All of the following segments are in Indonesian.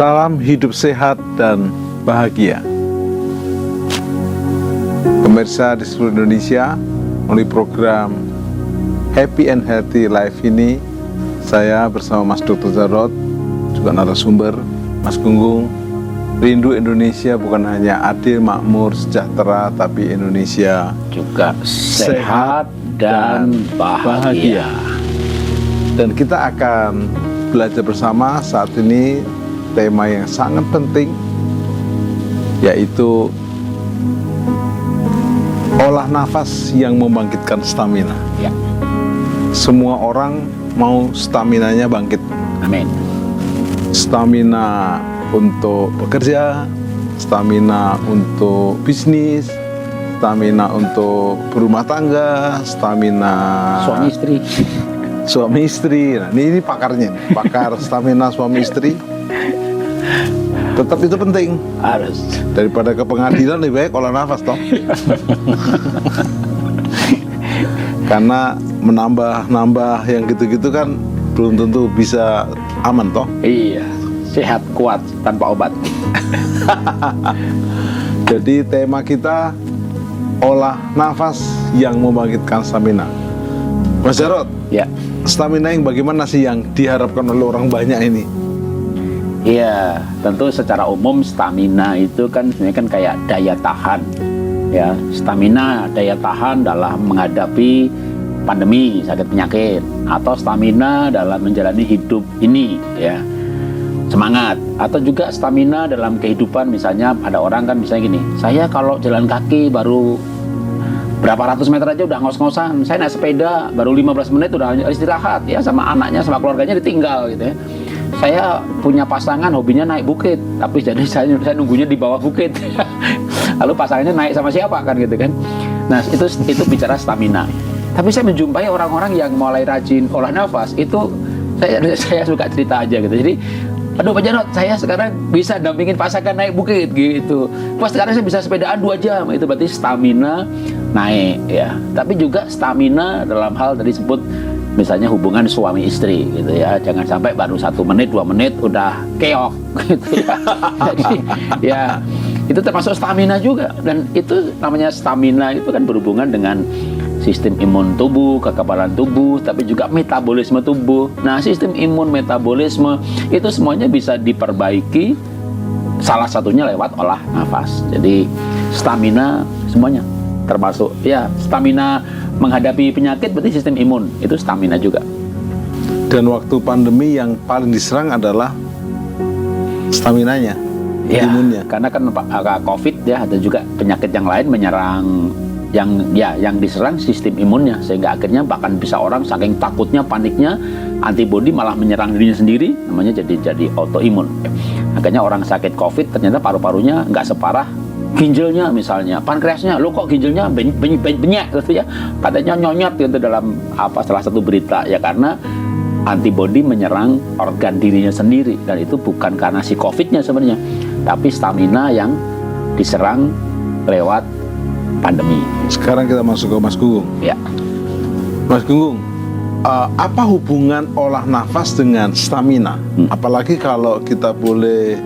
Salam hidup sehat dan bahagia. Pemirsa di seluruh Indonesia, melalui program Happy and Healthy Life ini, saya bersama Mas Dr. Jarot, juga narasumber, Mas Gunggung, rindu Indonesia bukan hanya adil, makmur, sejahtera, tapi Indonesia juga sehat dan bahagia. Dan kita akan belajar bersama saat ini tema yang sangat penting, yaitu olah nafas yang membangkitkan stamina. Ya. Semua orang mau staminanya bangkit. Amin. Stamina untuk bekerja, stamina untuk bisnis, stamina untuk berumah tangga, stamina suami istri. Nah, ini pakarnya, pakar stamina suami istri. Tetap itu penting. Harus. Daripada ke pengadilan lebih baik olah nafas toh. Karena menambah yang gitu-gitu kan belum tentu bisa aman toh. Iya, sehat kuat tanpa obat. Jadi tema kita olah nafas yang membangkitkan stamina. Mas Jarot, Ya. stamina yang bagaimana sih yang diharapkan oleh orang banyak ini? Iya, tentu secara umum stamina itu kan sebenarnya kan kayak daya tahan. Ya, stamina daya tahan dalam menghadapi pandemi, sakit penyakit, atau stamina dalam menjalani hidup ini, ya. Semangat, atau juga stamina dalam kehidupan. Misalnya ada orang kan misalnya gini, saya kalau jalan kaki baru berapa ratus meter aja udah ngos-ngosan, saya naik sepeda baru 15 menit udah istirahat, ya, sama anaknya sama keluarganya ditinggal gitu ya. Saya punya pasangan hobinya naik bukit, tapi jadi saya nunggunya di bawah bukit. Lalu pasangannya naik sama siapa kan gitu kan. Nah, itu bicara stamina. Tapi saya menjumpai orang-orang yang mulai rajin olah nafas itu, saya suka cerita aja gitu. Jadi, aduh Pak Jarot, saya sekarang bisa dampingin pasangan naik bukit gitu. Pas sekarang saya bisa sepedaan 2 jam, itu berarti stamina naik ya. Tapi juga stamina dalam hal tadi sebut misalnya hubungan suami istri gitu ya, jangan sampai baru 1 menit 2 menit udah keok gitu ya. Jadi ya itu termasuk stamina juga, dan itu namanya stamina itu kan berhubungan dengan sistem imun tubuh, kekebalan tubuh, tapi juga metabolisme tubuh. Nah, sistem imun, metabolisme itu semuanya bisa diperbaiki, salah satunya lewat olah nafas. Jadi stamina semuanya termasuk ya, stamina menghadapi penyakit berarti sistem imun, itu stamina juga. Dan waktu pandemi yang paling diserang adalah staminanya, Ya, imunnya. karena kan COVID ya, ada juga penyakit yang lain menyerang yang diserang sistem imunnya, sehingga akhirnya bahkan bisa orang saking takutnya, paniknya, antibodi malah menyerang dirinya sendiri, namanya jadi autoimun. Akhirnya orang sakit COVID ternyata paru-parunya nggak separah ginjalnya, misalnya pankreasnya, lo kok ginjalnya banyak gitu ya, katanya nyonyot gitu dalam salah satu berita ya, karena antibodi menyerang organ dirinya sendiri, dan itu bukan karena si COVID-nya sebenarnya, tapi stamina yang diserang lewat pandemi. Sekarang kita masuk ke Mas Gunggung. Ya. Mas Gunggung, apa hubungan olah nafas dengan stamina? Apalagi kalau kita boleh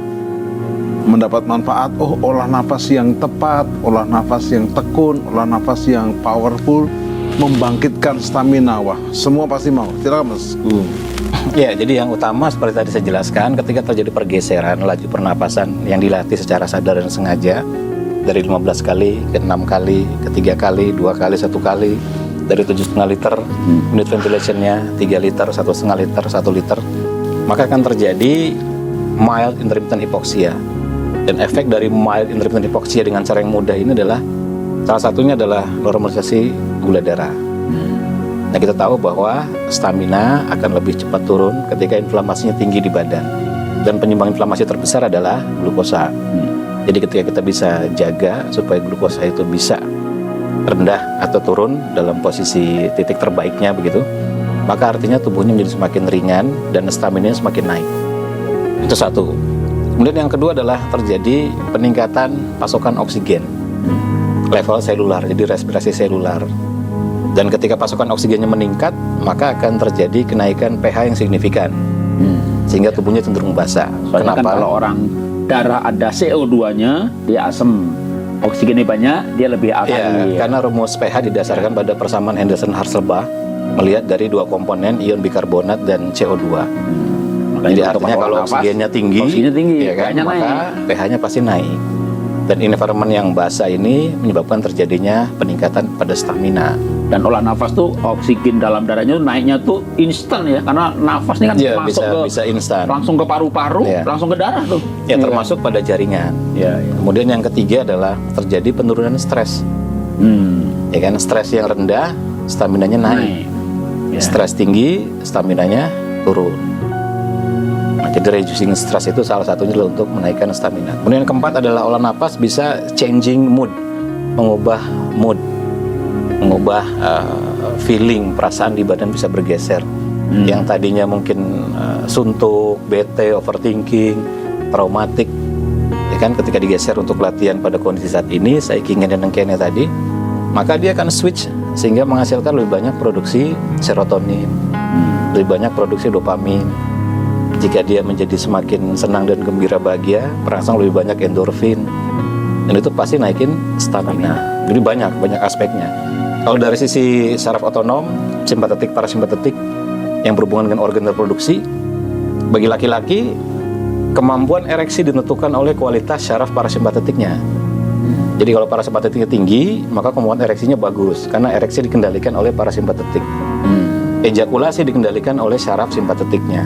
mendapat manfaat, olah nafas yang tepat, olah nafas yang tekun, olah nafas yang powerful, membangkitkan stamina. Wah, semua pasti mau. Silakan Mas Gunggung. Ya, jadi yang utama seperti tadi saya jelaskan, ketika terjadi pergeseran laju pernapasan yang dilatih secara sadar dan sengaja, dari 15 kali ke 6 kali, ke 3 kali, 2 kali, 1 kali, dari 7,5 liter, unit ventilationnya 3 liter, 1,5 liter, 1 liter, maka akan terjadi mild intermittent hypoxia. Dan efek dari mild intermittent hypoxia dengan cara yang mudah ini adalah, salah satunya adalah normalisasi gula darah. Nah, kita tahu bahwa stamina akan lebih cepat turun ketika inflamasinya tinggi di badan. Dan penyumbang inflamasi terbesar adalah glukosa. Jadi ketika kita bisa jaga supaya glukosa itu bisa rendah atau turun dalam posisi titik terbaiknya begitu, maka artinya tubuhnya menjadi semakin ringan dan stamina semakin naik. Itu satu. Kemudian yang kedua adalah terjadi peningkatan pasokan oksigen level selular, jadi respirasi selular. Dan ketika pasokan oksigennya meningkat, maka akan terjadi kenaikan pH yang signifikan. sehingga tubuhnya cenderung basah. Soalnya kan Kenapa? kalau orang darah ada CO2-nya, dia asam. Oksigennya banyak, dia lebih Ya, alkali. karena rumus pH didasarkan pada persamaan Henderson-Hasselbalch melihat dari dua komponen ion bikarbonat dan CO2. Jadi untuk artinya kalau nafas, oksigennya tinggi, ya kan, pH-nya maka naik. pH-nya pasti naik. Dan environment yang basah ini menyebabkan terjadinya peningkatan pada stamina. Dan olah nafas tuh oksigen dalam darahnya tuh naiknya tuh instan ya, karena nafas ini kan Ya, masuk bisa instan. langsung ke paru-paru, Ya. langsung ke darah tuh. Ya, termasuk pada jaringan. Ya, ya. Kemudian yang ketiga adalah terjadi penurunan stres. Ya kan, stres yang rendah, staminanya naik. Ya. Stres tinggi, staminanya turun. Nah, jadi reducing stress itu salah satunya adalah untuk menaikkan stamina. Kemudian yang keempat adalah olah napas bisa changing mood, mengubah mood, mengubah feeling, perasaan di badan bisa bergeser. Yang tadinya mungkin suntuk, bete, overthinking, traumatik, ya kan, ketika digeser untuk latihan pada kondisi saat ini, Saikigen dan Nengkene tadi, maka dia akan switch sehingga menghasilkan lebih banyak produksi serotonin, lebih banyak produksi dopamin. Jika dia menjadi semakin senang dan gembira, bahagia, merangsang lebih banyak endorfin, dan itu pasti naikin stamina. Jadi banyak aspeknya. Kalau dari sisi saraf otonom, simpatetik, parasimpatetik yang berhubungan dengan organ reproduksi, bagi laki-laki kemampuan ereksi ditentukan oleh kualitas saraf parasimpatetiknya. Jadi kalau parasimpatetiknya tinggi, maka kemampuan ereksinya bagus karena ereksi dikendalikan oleh parasimpatetik. Ejakulasi dikendalikan oleh saraf simpatetiknya.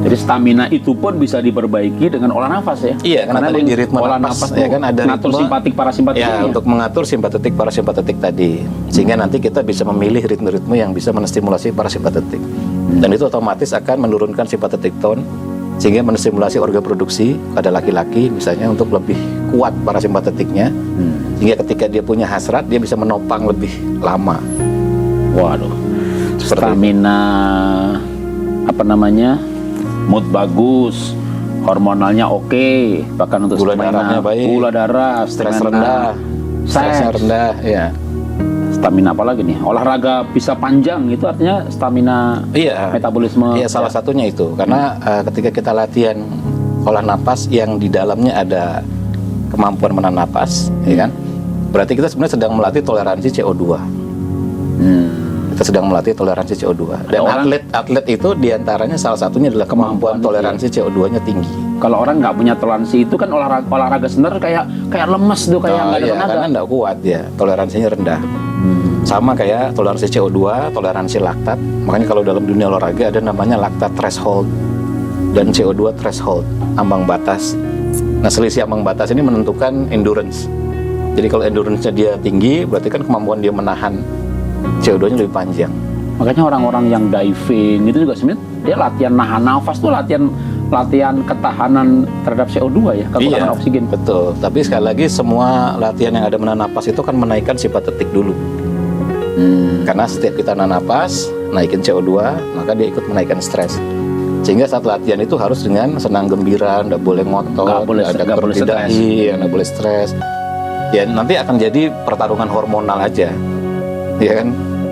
Jadi stamina itu pun bisa diperbaiki dengan olah nafas ya. Iya, karena tadi di ritme olah nafas, nafas ya tuh kan, ada ngatur ritme. simpatik parasimpatik. Ya, untuk mengatur simpatetik parasimpatetik tadi, sehingga nanti kita bisa memilih ritme-ritme yang bisa menstimulasi parasimpatetik, dan itu otomatis akan menurunkan simpatetik tone, sehingga menstimulasi organ produksi pada laki-laki, misalnya untuk lebih kuat parasimpatetiknya, sehingga ketika dia punya hasrat, dia bisa menopang lebih lama. Waduh. Seperti Stamina apa namanya? Mood bagus, hormonalnya oke, bahkan untuk Gula stamina, darahnya baik, gula darah, stres stamina, rendah, stresnya seks, rendah, ya. stamina apa lagi nih? Olahraga bisa panjang itu artinya stamina Iya. metabolisme. Iya, salah satunya itu. Karena ketika kita latihan olah napas yang di dalamnya ada kemampuan menahan napas, ya kan? Berarti kita sebenarnya sedang melatih toleransi CO2. Kita sedang melatih toleransi CO2. Dan atlet itu diantaranya salah satunya adalah kemampuan toleransi CO2-nya tinggi. Kalau orang nggak punya toleransi itu kan olahraga sebenarnya kayak lemes tuh, kayak nggak ada Iya, tenaga. karena nggak kuat ya, toleransinya rendah. Sama kayak toleransi CO2, toleransi laktat. Makanya kalau dalam dunia olahraga ada namanya laktat threshold dan CO2 threshold, ambang batas. Nah, selisih ambang batas ini menentukan endurance. Jadi kalau endurance-nya dia tinggi, berarti kan kemampuan dia menahan CO2-nya lebih panjang. Makanya orang-orang yang diving itu juga sebenarnya dia latihan nahan nafas tuh latihan ketahanan terhadap CO2 ya, kekurangan oksigen. Betul. Tapi sekali lagi semua latihan yang ada menahan napas itu kan menaikkan simpatetik dulu. Karena setiap kita nahan napas, naikin CO2, maka dia ikut menaikkan stres. Sehingga saat latihan itu harus dengan senang gembira, nggak boleh ngotot, Nggak boleh stres. nggak boleh stres. Ya nanti akan jadi pertarungan hormonal aja, ya kan?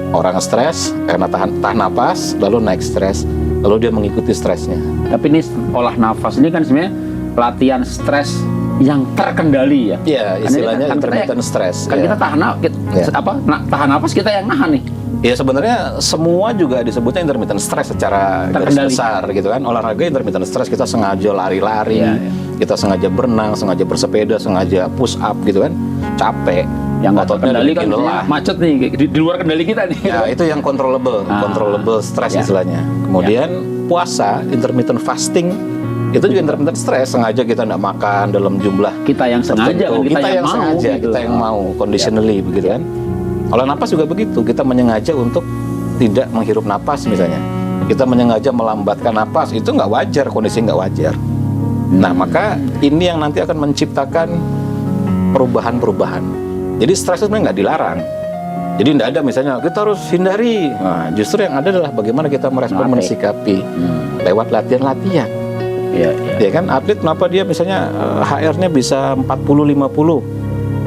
Orang stres karena tahan napas, lalu naik stres, lalu dia mengikuti stresnya. Tapi ini olah nafas ini kan sebenarnya latihan stres yang terkendali ya. Ya, istilahnya Kan kita- intermittent stress. Kan ya. kita tahan tahan nafas kita yang nahan nih. Ya sebenarnya semua juga disebutnya intermittent stress secara garis Terkendali. besar gitu kan. Olahraga intermittent stress, kita sengaja lari-lari, Iya. kita sengaja berenang, sengaja bersepeda, sengaja push up gitu kan. Capek. Yang nggak ototnya terkendali kan bikin lelah. misalnya macet nih di luar kendali kita nih. Ya itu yang controllable stress Ya. istilahnya. Kemudian puasa, intermittent fasting, itu juga intermittent stress. Sengaja kita nggak makan dalam jumlah Kita yang sengaja tertentu. kan, kita yang mau sengaja, gitu. kita yang mau conditionally begitu kan. Olah napas juga begitu, kita menyengaja untuk tidak menghirup napas misalnya. Kita menyengaja melambatkan napas, itu nggak wajar, kondisi nggak wajar. Nah maka ini yang nanti akan menciptakan perubahan-perubahan. Jadi stres itu sebenarnya nggak dilarang. Jadi tidak ada misalnya kita harus hindari. Nah, justru yang ada adalah bagaimana kita merespon, Melatih. mensikapi lewat latihan-latihan. Iya, iya. Ya kan atlet kenapa dia misalnya HR-nya bisa 40-50.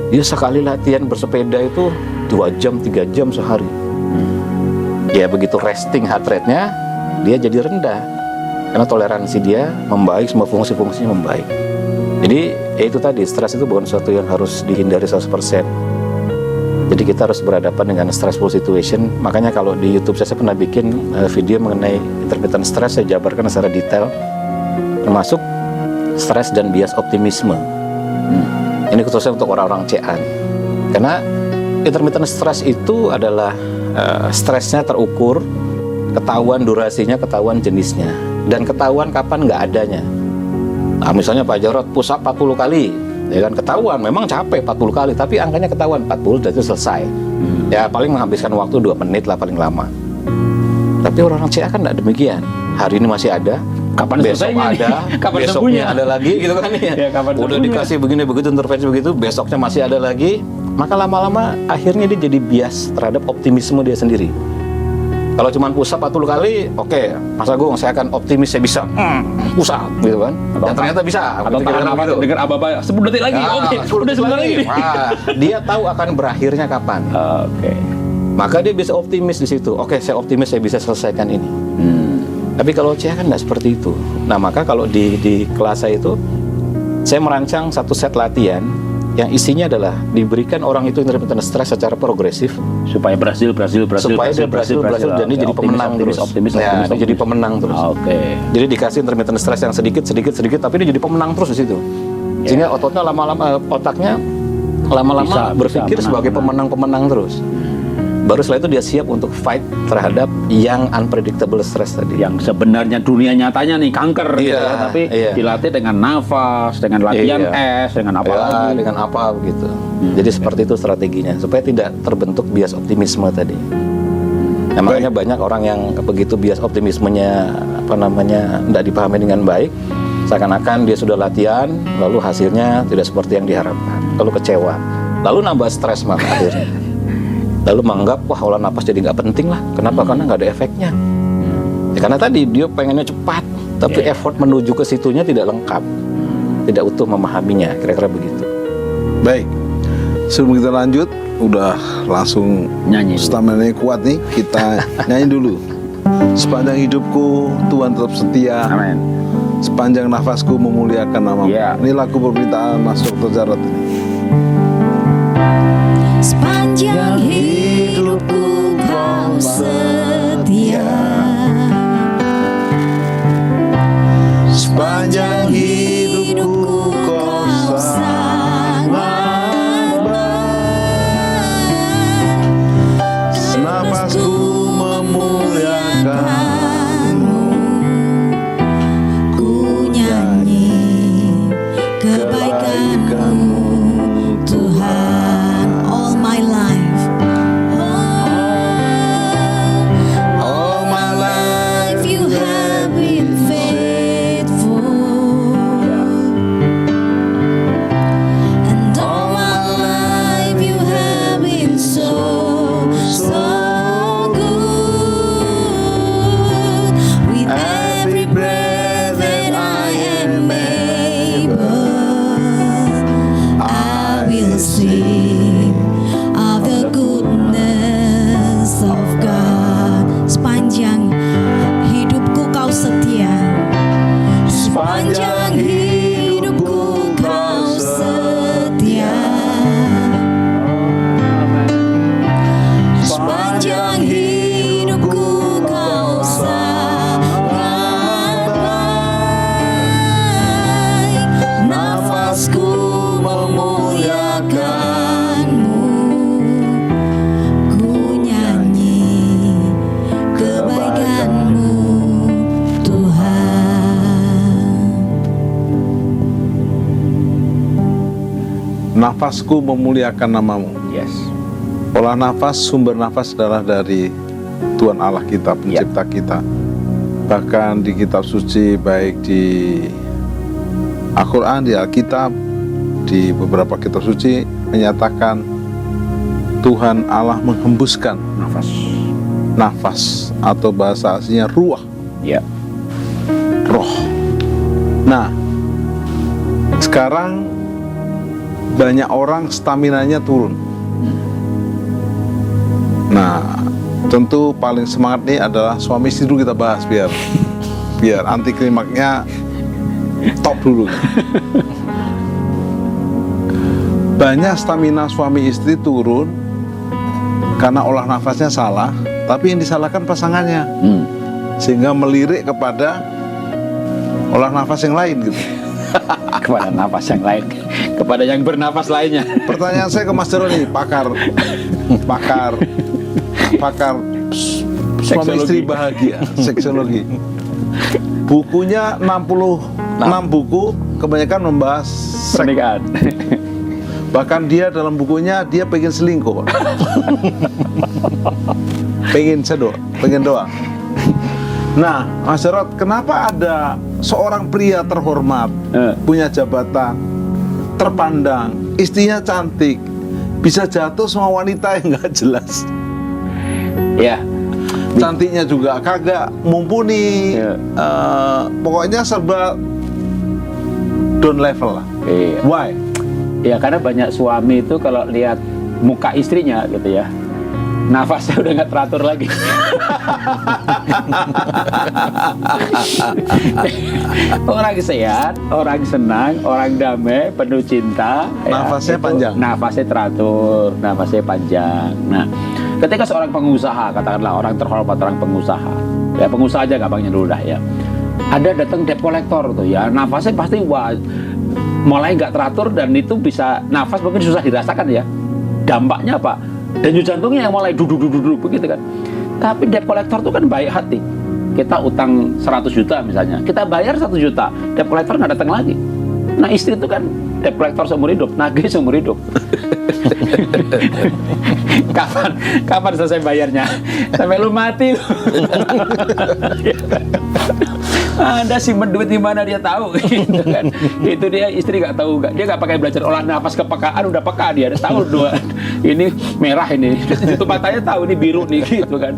Dia sekali latihan bersepeda itu 2 jam, 3 jam sehari. Ya begitu resting heart rate-nya dia jadi rendah. Karena toleransi dia membaik, semua fungsi-fungsinya membaik. Jadi ya itu tadi, stres itu bukan sesuatu yang harus dihindari 100%. Jadi kita harus berhadapan dengan stressful situation. Makanya kalau di YouTube saya pernah bikin video mengenai intermittent stress, saya jabarkan secara detail, termasuk stres dan bias optimisme. Ini khususnya untuk orang-orang CA. Karena intermittent stress itu adalah stresnya terukur, ketahuan durasinya, ketahuan jenisnya, dan ketahuan kapan nggak adanya. Nah, misalnya Pak Jarod push up 40 kali, ya kan, ketahuan memang capek 40 kali, tapi angkanya ketahuan 40 dan itu selesai. Ya paling menghabiskan waktu 2 menit lah paling lama. Tapi orang-orang CA kan nggak demikian. Hari ini masih ada, Kapan besok selesainya nih? ada, Kapan besoknya sembuhnya? ada lagi gitu kan ya. Ya, kapan Udah sembuhnya? dikasih begini begitu, intervensi begitu, besoknya masih ada lagi. Maka lama-lama akhirnya dia jadi bias terhadap optimisme dia sendiri. Kalau cuma push up 40 kali, oke, Mas Agung, saya akan optimis saya bisa push up gitu kan. Dan ternyata bisa. Atau Ketika tahan dalam nafas itu. dengar apa-apa 10 detik lagi. Ya, Oke, 10 udah 9 lagi. Wah, dia tahu akan berakhirnya kapan. Oke. Maka dia bisa optimis di situ. Oke, saya optimis saya bisa selesaikan ini. Tapi kalau CA kan nggak seperti itu. Nah, maka kalau di kelas saya itu, saya merancang satu set latihan yang isinya adalah diberikan orang itu intermittent stress secara progresif Supaya berhasil supaya dia berhasil dan dia jadi pemenang terus. Ya, dia jadi pemenang terus. Oke. Jadi dikasih intermittent stress yang sedikit, tapi dia jadi pemenang terus di situ. Sehingga ototnya lama-lama, otaknya lama-lama Bisa berpikir menang, sebagai menang. pemenang terus. Baru setelah itu dia siap untuk fight terhadap yang unpredictable stress tadi. Yang sebenarnya dunia nyatanya nih kanker gitu Iya, ya, tapi iya. dilatih dengan nafas, dengan latihan Iya. dengan apa Ya, lagi. dengan apa begitu. Jadi seperti itu strateginya supaya tidak terbentuk bias optimisme tadi. Nah, makanya banyak orang yang begitu bias optimismenya tidak dipahami dengan baik, seakan-akan dia sudah latihan lalu hasilnya tidak seperti yang diharapkan, lalu kecewa, lalu nambah stres malah akhirnya. Lalu menganggap wah olah napas jadi nggak penting lah. Kenapa? Karena nggak ada efeknya. Ya, karena tadi dia pengennya cepat, tapi effort menuju ke situnya tidak lengkap, tidak utuh memahaminya, kira-kira begitu. Baik, sebelum kita lanjut, udah langsung Nyanyi dulu. stamina-nya kuat nih, kita nyanyi dulu. Sepanjang hidupku Tuhan tetap setia, Amin. sepanjang nafasku memuliakan namamu. Iya. Ini lagu permintaan Mas Dr. Jarod ini. Sepanjang hidupku kau setia, Sepanjang hidupku kau sangat baik, nafasku memuliakanmu. ku nyanyi kebaikanmu Tuhan all my life. All my life You have been faithful, and all my life you have been so good. With every breath that I am able, I will sing of the goodness of God. Sepanjang hidupku kau setia, sepanjang hidupku kau setia, sepanjang hidupku kau sangat baik, nafasku memuliakanmu, ku nyanyi kebaikanmu Tuhan. Nafasku memuliakan namamu. Yes. Olah nafas, sumber nafas adalah dari Tuhan Allah kita, pencipta kita. Bahkan di kitab suci, baik di Al-Quran, di Alkitab, di beberapa kitab suci menyatakan Tuhan Allah menghembuskan nafas atau bahasa aslinya ruah, Ya. roh. Nah, sekarang banyak orang staminanya turun. Nah, tentu paling semangat nih adalah suami istri dulu kita bahas biar biar anti klimaknya top dulu. Banyak stamina suami istri turun karena olah nafasnya salah, tapi yang disalahkan pasangannya, sehingga melirik kepada olah nafas yang lain gitu. Kepada nafas yang lain, kepada yang bernafas lainnya. Pertanyaan saya ke Mas Jero nih, pakar suami istri bahagia, seksologi. Bukunya 66 buku, kebanyakan membahas seks. Pernikahan. Bahkan dia dalam bukunya dia pengen selingkuh, pengen doang. Nah, Mas Jarod, kenapa ada seorang pria terhormat, punya jabatan, terpandang, istrinya cantik, bisa jatuh sama wanita yang nggak jelas? Ya, Cantiknya juga kagak mumpuni, pokoknya serba down level lah. iya. Why? Ya karena banyak suami itu kalau lihat muka istrinya gitu ya, nafasnya udah nggak teratur lagi. Orang sehat, orang senang, orang damai, penuh cinta. Nafasnya itu panjang. Nafasnya teratur, nafasnya panjang. Nah, ketika seorang pengusaha, katakanlah orang terhormat, orang pengusaha, ya pengusaha aja gampangnya dulu dah ya. Ada datang debt collector tuh ya, nafasnya pasti wah, mulai nggak teratur dan itu bisa nafas mungkin susah dirasakan ya. Dampaknya apa? Denyut jantungnya yang mulai duduk begitu kan. Tapi debt collector itu kan baik hati. Kita utang 100 juta misalnya, kita bayar 1 juta, debt collector nggak datang lagi. Nah istri itu kan debt collector seumur hidup, nagih seumur hidup. Kapan selesai bayarnya? Sampai lu mati. Anda simpen duit di mana dia tahu, gitu kan? Itu dia istri nggak tahu, dia nggak pakai belajar olah nafas kepekaan, udah peka dia tahu dua ini merah ini, itu matanya tahu ini biru nih, gitu kan?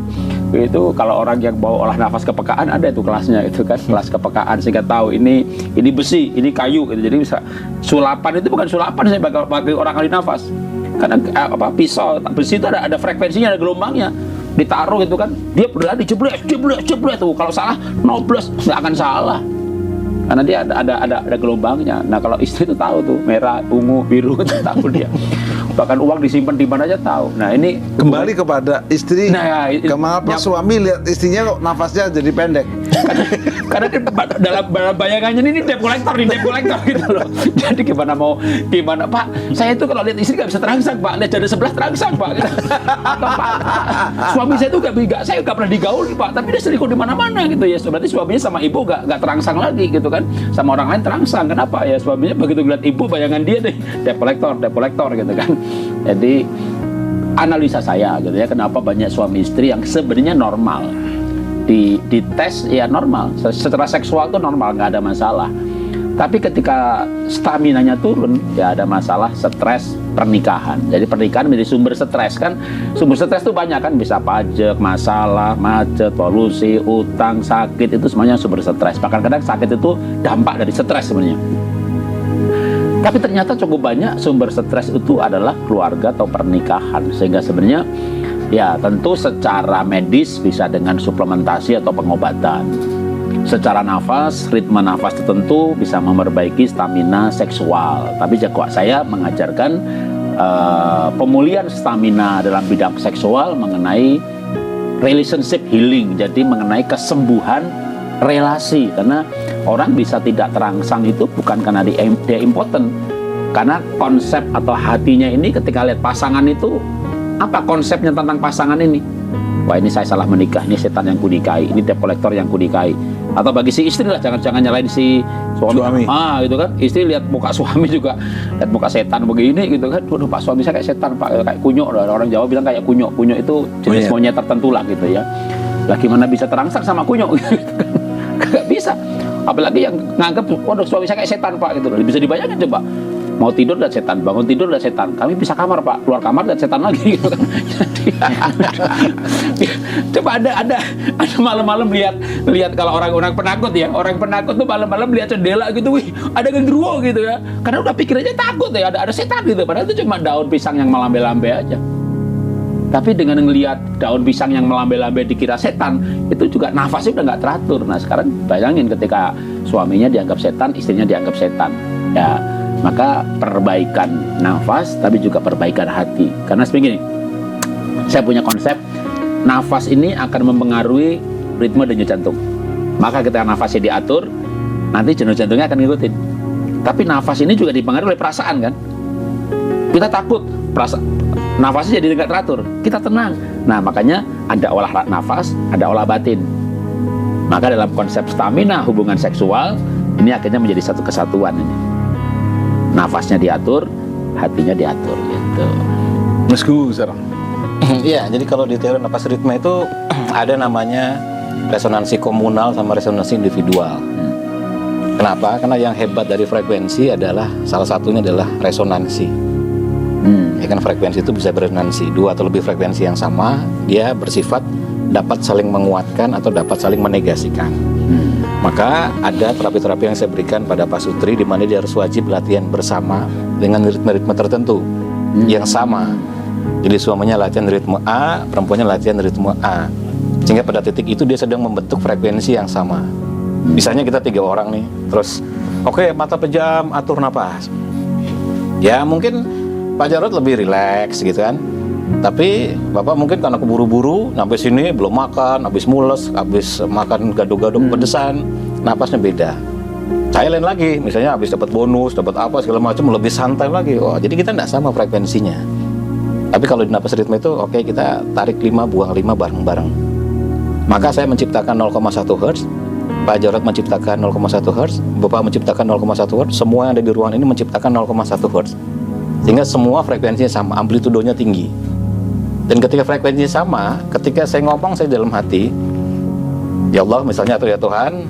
Itu kalau orang yang bawa olah nafas kepekaan ada itu kelasnya, itu kan kelas kepekaan sehingga tahu ini besi, ini kayu, gitu. Jadi bisa sulapan itu bukan sulapan saya bagi orang ahli nafas, karena pisau besi itu ada frekuensinya, ada gelombangnya. Ditaruh gitu kan, dia berlari jeblek tuh, kalau salah noblos nggak akan salah karena dia ada gelombangnya. Nah kalau istri itu tahu tuh merah, ungu, biru itu tahu dia, bahkan uang disimpan di mana aja tahu. Nah ini Kembali kepada istri, Nah, kenapa suami lihat istrinya kok nafasnya jadi pendek? karena dalam bayangannya ini debt collector gitu loh. Jadi gimana Pak, saya itu kalau lihat istri nggak bisa terangsang Pak, lihat dari sebelah terangsang Pak, gitu. Atau Pak, suami saya itu saya nggak pernah digauli Pak, tapi dia selingkuh di mana-mana gitu ya. Berarti suaminya sama ibu nggak terangsang lagi gitu kan, sama orang lain terangsang. Kenapa ya? Suaminya begitu ngeliat ibu, bayangan dia deh debt collector gitu kan. Jadi analisa saya gitu ya, kenapa banyak suami istri yang sebenarnya normal, di tes ya normal, secara seksual tuh normal, nggak ada masalah, tapi ketika staminanya turun ya ada masalah, stres pernikahan. Jadi pernikahan menjadi sumber stres kan. Sumber stres tuh banyak kan, bisa pajak, masalah, macet, polusi, utang, sakit, itu semuanya sumber stres. Bahkan kadang sakit itu dampak dari stres sebenarnya. Tapi ternyata cukup banyak sumber stres itu adalah keluarga atau pernikahan. Sehingga sebenarnya ya tentu secara medis bisa dengan suplementasi atau pengobatan. Secara nafas, ritme nafas tertentu bisa memperbaiki stamina seksual. Tapi juga saya mengajarkan pemulihan stamina dalam bidang seksual mengenai relationship healing. Jadi mengenai kesembuhan relasi. Karena orang bisa tidak terangsang itu bukan karena dia impoten, karena konsep atau hatinya ini ketika lihat pasangan itu, apa konsepnya tentang pasangan ini? Wah ini saya salah menikah, ini setan yang kunikahi, ini debt collector yang kunikahi. Atau bagi si istri lah, jangan nyalain si suami. Gitu kan, istri lihat muka suami juga, lihat muka setan begini gitu kan. Waduh Pak, suami saya kayak setan Pak, kayak kunyuk. Orang Jawa bilang kayak kunyuk itu jenis monyet tertentu lah gitu ya. Lah gimana bisa terangsang sama kunyuk gitu kan? Gak bisa. Apalagi yang nganggap, waduh suami saya kayak setan Pak gitu loh. Bisa dibayangin coba, mau tidur dan setan, bangun tidur dan setan. Kami bisa kamar Pak, keluar kamar dan setan lagi gitu kan. Jadi, coba ada malam-malam lihat kalau orang penakut ya, orang penakut tuh malam-malam lihat jendela gitu, wih ada genderuwo gitu ya. Karena udah pikirannya takut ya, ada setan gitu. Padahal itu cuma daun pisang yang melambai-lambai aja. Tapi dengan ngelihat daun pisang yang melambai-lambai dikira setan, itu juga nafasnya udah nggak teratur. Nah sekarang bayangin ketika suaminya dianggap setan, istrinya dianggap setan, ya maka perbaikan nafas, tapi juga perbaikan hati. Karena seperti gini, saya punya konsep, nafas ini akan mempengaruhi ritme denyut jantung. Maka ketika nafasnya diatur, nanti denyut jantungnya akan ngikutin. Tapi nafas ini juga dipengaruhi oleh perasaan kan. Kita takut, nafasnya jadi nggak teratur, kita tenang. Nah makanya ada olah nafas, ada olah batin. Maka dalam konsep stamina hubungan seksual ini akhirnya menjadi satu kesatuan ini. Nafasnya diatur, hatinya diatur gitu. Mas Gunggung sekarang. Iya, jadi kalau di teori napas ritme itu ada namanya resonansi komunal sama resonansi individual. Kenapa? Karena yang hebat dari frekuensi adalah salah satunya adalah resonansi. Ya kan, frekuensi itu bisa beresonansi, dua atau lebih frekuensi yang sama, dia bersifat dapat saling menguatkan atau dapat saling menegasikan. Maka ada terapi-terapi yang saya berikan pada Pak Sutri di mana dia harus wajib latihan bersama dengan ritme-ritme tertentu yang sama. Jadi suaminya latihan ritme A, perempuannya latihan ritme A, sehingga pada titik itu dia sedang membentuk frekuensi yang sama. Misalnya kita 3 orang nih, terus oke, mata pejam, atur napas. Ya mungkin Pak Jarod lebih rileks gitu kan, tapi Bapak mungkin karena keburu-buru, sampai sini belum makan, habis mules, habis makan gado-gado pedesan, napasnya beda. Saya lain lagi, misalnya habis dapat bonus, dapat apa segala macam, lebih santai lagi. Oh, jadi kita tidak sama frekuensinya. Tapi kalau di napas ritme itu, oke, kita tarik 5, buang 5 bareng-bareng. Maka saya menciptakan 0,1 Hz, Pak Jarod menciptakan 0,1 Hz, Bapak menciptakan 0,1 Hz, semua yang ada di ruangan ini menciptakan 0,1 Hz. Sehingga semua frekuensinya sama, amplitudonya tinggi. Dan ketika frekuensinya sama, ketika saya ngomong, saya dalam hati, ya Allah misalnya, atau ya Tuhan,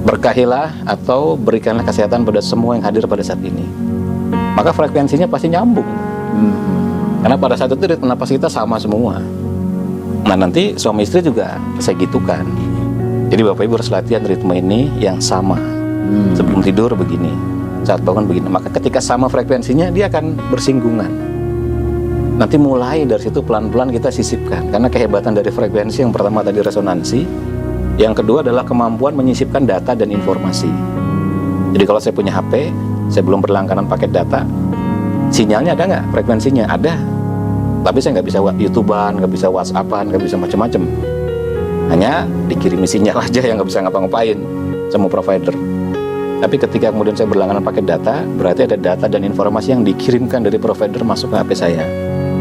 berkahilah atau berikanlah kesehatan pada semua yang hadir pada saat ini. Maka frekuensinya pasti nyambung. Karena pada saat itu ritme napas kita sama semua. Nah nanti suami istri juga saya gitukan. Jadi Bapak Ibu harus latihan ritme ini yang sama. Sebelum tidur begini, saat bangun begini. Maka ketika sama frekuensinya, dia akan bersinggungan. Nanti mulai dari situ pelan-pelan kita sisipkan. Karena kehebatan dari frekuensi yang pertama tadi resonansi, yang kedua adalah kemampuan menyisipkan data dan informasi. Jadi kalau saya punya HP, saya belum berlangganan paket data, sinyalnya ada nggak? Frekuensinya ada, tapi saya nggak bisa YouTubean, nggak bisa WhatsAppan, nggak bisa macam-macam. Hanya dikirimi sinyal aja yang nggak bisa ngapa-ngapain sama provider. Tapi ketika kemudian saya berlangganan paket data, berarti ada data dan informasi yang dikirimkan dari provider masuk ke HP saya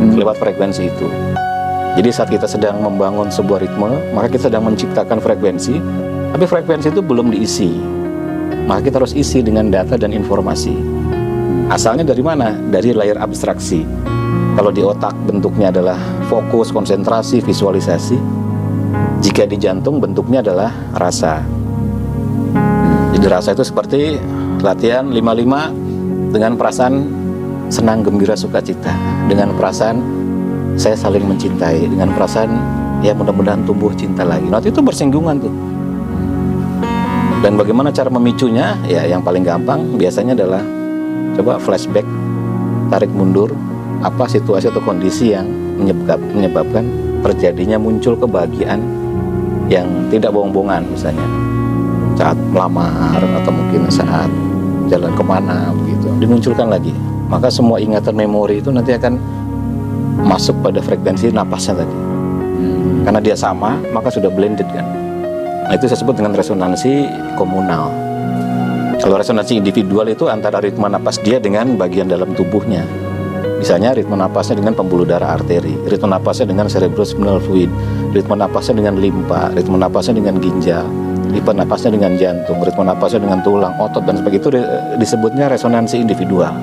lewat frekuensi itu. Jadi saat kita sedang membangun sebuah ritme, maka kita sedang menciptakan frekuensi, tapi frekuensi itu belum diisi. Maka kita harus isi dengan data dan informasi. Asalnya dari mana? Dari layer abstraksi. Kalau di otak bentuknya adalah fokus, konsentrasi, visualisasi. Jika di jantung bentuknya adalah rasa. Jadi rasa itu seperti latihan 55 dengan perasaan senang, gembira, sukacita, dengan perasaan saya saling mencintai, dengan perasaan ya mudah-mudahan tumbuh cinta lagi. Nah itu bersinggungan tuh. Dan bagaimana cara memicunya? Ya yang paling gampang biasanya adalah coba flashback, tarik mundur apa situasi atau kondisi yang menyebabkan terjadinya muncul kebahagiaan yang tidak bohong-bohongan, misalnya saat melamar atau mungkin saat jalan kemana begitu, dimunculkan lagi. Maka semua ingatan memori itu nanti akan masuk pada frekuensi napasnya tadi. Karena dia sama, maka sudah blended kan. Nah itu saya sebut dengan resonansi komunal. Kalau resonansi individual itu antara ritme napas dia dengan bagian dalam tubuhnya. Misalnya ritme napasnya dengan pembuluh darah arteri, ritme napasnya dengan cerebrospinal fluid, ritme napasnya dengan limpa, ritme napasnya dengan ginjal, ritme napasnya dengan jantung, ritme napasnya dengan tulang, otot dan sebagainya. Itu disebutnya resonansi individual.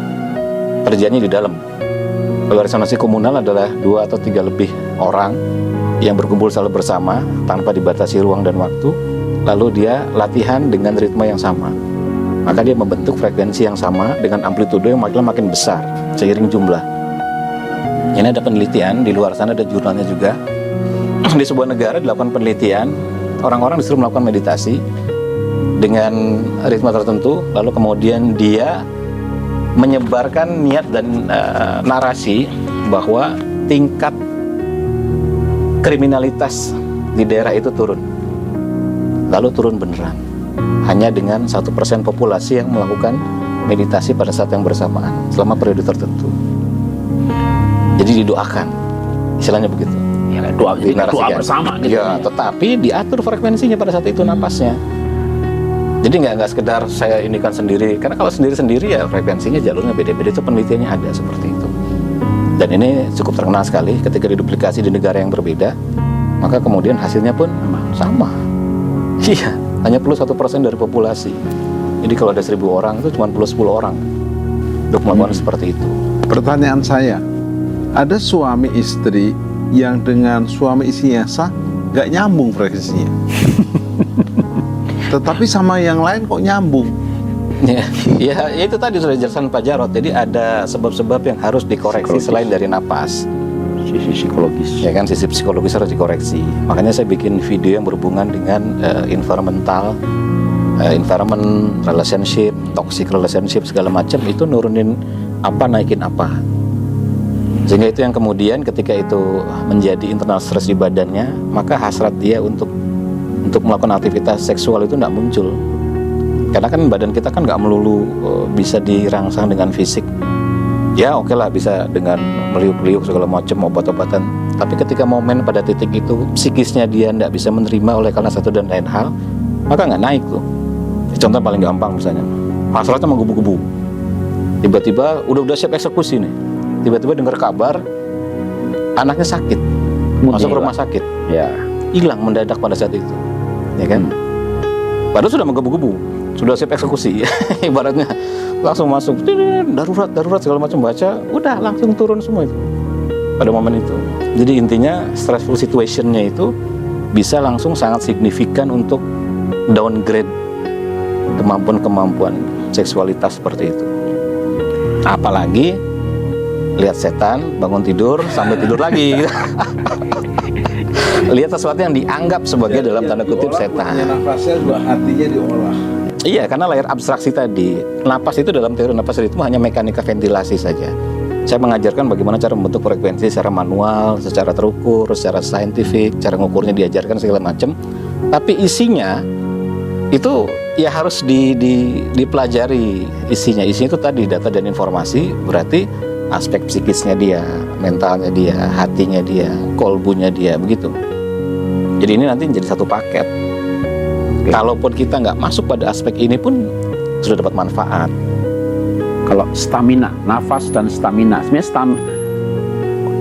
Terjadinya di dalam. Kalau resonansi komunal adalah 2 atau 3 lebih orang yang berkumpul selalu bersama tanpa dibatasi ruang dan waktu, lalu dia latihan dengan ritme yang sama. Maka dia membentuk frekuensi yang sama dengan amplitudo yang makin besar seiring jumlah. Ini ada penelitian, di luar sana ada jurnalnya juga. Di sebuah negara dilakukan penelitian, orang-orang disuruh melakukan meditasi dengan ritme tertentu, lalu kemudian dia menyebarkan niat dan narasi bahwa tingkat kriminalitas di daerah itu turun. Lalu turun beneran. Hanya dengan 1% populasi yang melakukan meditasi pada saat yang bersamaan selama periode tertentu. Jadi didoakan, istilahnya begitu. Ya, doa Dinarasikan. bersama gitu. Ya, tetapi diatur frekuensinya pada saat itu napasnya. Jadi nggak sekedar saya inikan sendiri, karena kalau sendiri-sendiri ya frekuensinya jalurnya beda-beda, itu penelitiannya ada seperti itu. Dan ini cukup terkenal sekali ketika diduplikasi di negara yang berbeda, maka kemudian hasilnya pun sama. Iya, hanya perlu 1% dari populasi. Jadi kalau ada 1.000 orang itu cuma perlu 10 orang untuk melakukan seperti itu. Pertanyaan saya, ada suami istri yang dengan suami istrinya sah nggak nyambung frekuensinya, tetapi sama yang lain kok nyambung. Ya, itu tadi sudah dijelaskan Pak Jarod. Jadi ada sebab-sebab yang harus dikoreksi selain dari napas. Sisi psikologis. Ya kan, sisi psikologis harus dikoreksi. Makanya saya bikin video yang berhubungan dengan environmental, environment, relationship, toxic relationship segala macam, itu nurunin apa, naikin apa. Sehingga itu yang kemudian ketika itu menjadi internal stress di badannya, maka hasrat dia untuk melakukan aktivitas seksual itu tidak muncul. Karena kan badan kita kan nggak melulu bisa dirangsang dengan fisik. Ya oke lah, bisa dengan meliuk-liuk segala macam obat-obatan. Tapi ketika momen pada titik itu psikisnya dia tidak bisa menerima oleh karena satu dan lain hal, maka nggak naik tuh. Contoh paling gampang misalnya, hasratnya menggebu-gebu. Tiba-tiba udah siap eksekusi nih. Tiba-tiba dengar kabar anaknya sakit, masuk rumah sakit. Ya. Hilang mendadak pada saat itu. Ya kan? Padahal sudah menggebu-gebu, sudah siap eksekusi. Ibaratnya langsung masuk, darurat segala macam, baca, udah langsung turun semua itu pada momen itu. Jadi intinya stressful situationnya itu bisa langsung sangat signifikan untuk downgrade kemampuan seksualitas seperti itu. Apalagi lihat setan, bangun tidur, sampai tidur lagi. Lihat sesuatu yang dianggap sebagai dalam tanda kutip setan. Nafasnya juga hatinya diolah. Iya, karena layar abstraksi tadi, napas itu dalam teori napas ritme hanya mekanika ventilasi saja. Saya mengajarkan bagaimana cara membentuk frekuensi secara manual, secara terukur, secara saintifik, cara ngukurnya diajarkan segala macam. Tapi isinya itu ya harus dipelajari isinya. Isinya itu tadi data dan informasi, berarti aspek psikisnya dia, mentalnya dia, hatinya dia, kolbunya dia, begitu. Jadi ini nanti menjadi satu paket. Kalaupun kita nggak masuk pada aspek ini pun sudah dapat manfaat. Kalau stamina, nafas dan stamina, sebenarnya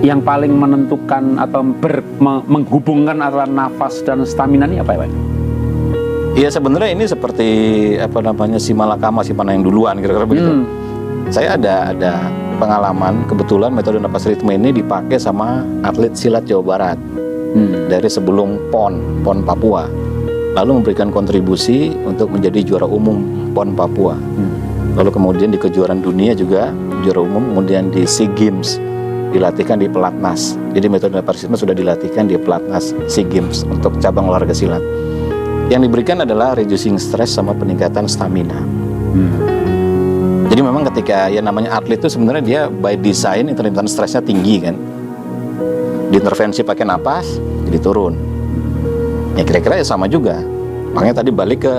yang paling menentukan atau menghubungkan antara nafas dan stamina ini apa ya Pak? Iya, sebenarnya ini seperti apa namanya, si malakama si panah yang duluan, kira-kira begitu. Saya ada pengalaman, kebetulan metode napas ritme ini dipakai sama atlet silat Jawa Barat dari sebelum PON Papua, lalu memberikan kontribusi untuk menjadi juara umum PON Papua. Lalu kemudian di kejuaraan dunia juga juara umum, kemudian di SEA Games dilatihkan di pelatnas. Jadi metode napas ritme sudah dilatihkan di pelatnas SEA Games untuk cabang olahraga silat. Yang diberikan adalah reducing stress sama peningkatan stamina. Jadi memang ketika ya namanya atlet itu sebenarnya dia by design intensitas stresnya tinggi kan. Diintervensi pakai napas jadi turun. Ya kira-kira ya sama juga. Makanya tadi balik ke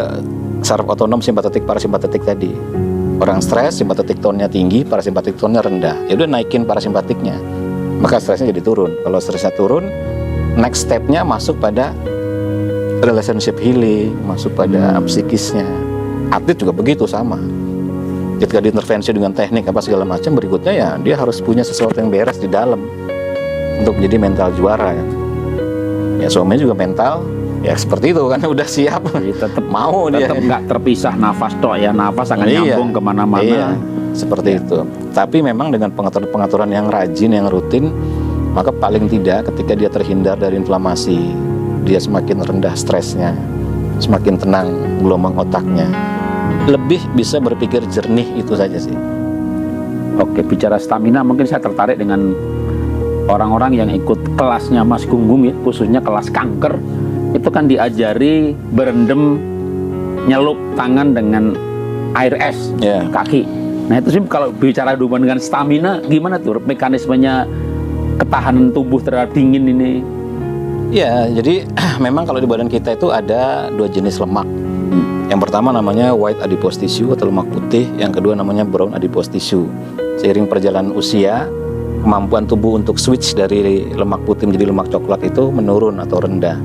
saraf otonom simpatetik parasimpatetik tadi. Orang stres, simpatetik tone-nya tinggi, parasimpatetik tone-nya rendah. Ya udah naikin parasimpatiknya, maka stresnya jadi turun. Kalau stresnya turun, next step-nya masuk pada relationship healing, masuk pada psikisnya. Atlet juga begitu, sama. Ketika diintervensi dengan teknik apa segala macam, berikutnya ya dia harus punya sesuatu yang beres di dalam untuk menjadi mental juara kan. Ya suaminya juga mental, ya seperti itu kan, udah siap. Jadi tetap mau dia. Tetap nggak terpisah nafas toh ya, nafas akan nyambung kemana-mana. Iya, seperti itu. Tapi memang dengan pengaturan yang rajin, yang rutin, maka paling tidak ketika dia terhindar dari inflamasi, dia semakin rendah stresnya, semakin tenang gelombang otaknya, lebih bisa berpikir jernih, itu saja sih. Oke, bicara stamina, mungkin saya tertarik dengan orang-orang yang ikut kelasnya Mas Gunggung ya, khususnya kelas kanker. Itu kan diajari berendam, nyelup tangan dengan air es, kaki. Nah itu sih kalau bicara hubungan dengan stamina, gimana tuh mekanismenya ketahanan tubuh terhadap dingin ini? Ya, jadi memang kalau di badan kita itu ada 2 jenis lemak. Yang pertama namanya white adipose tissue atau lemak putih, yang kedua namanya brown adipose tissue. Seiring perjalanan usia, kemampuan tubuh untuk switch dari lemak putih menjadi lemak coklat itu menurun atau rendah.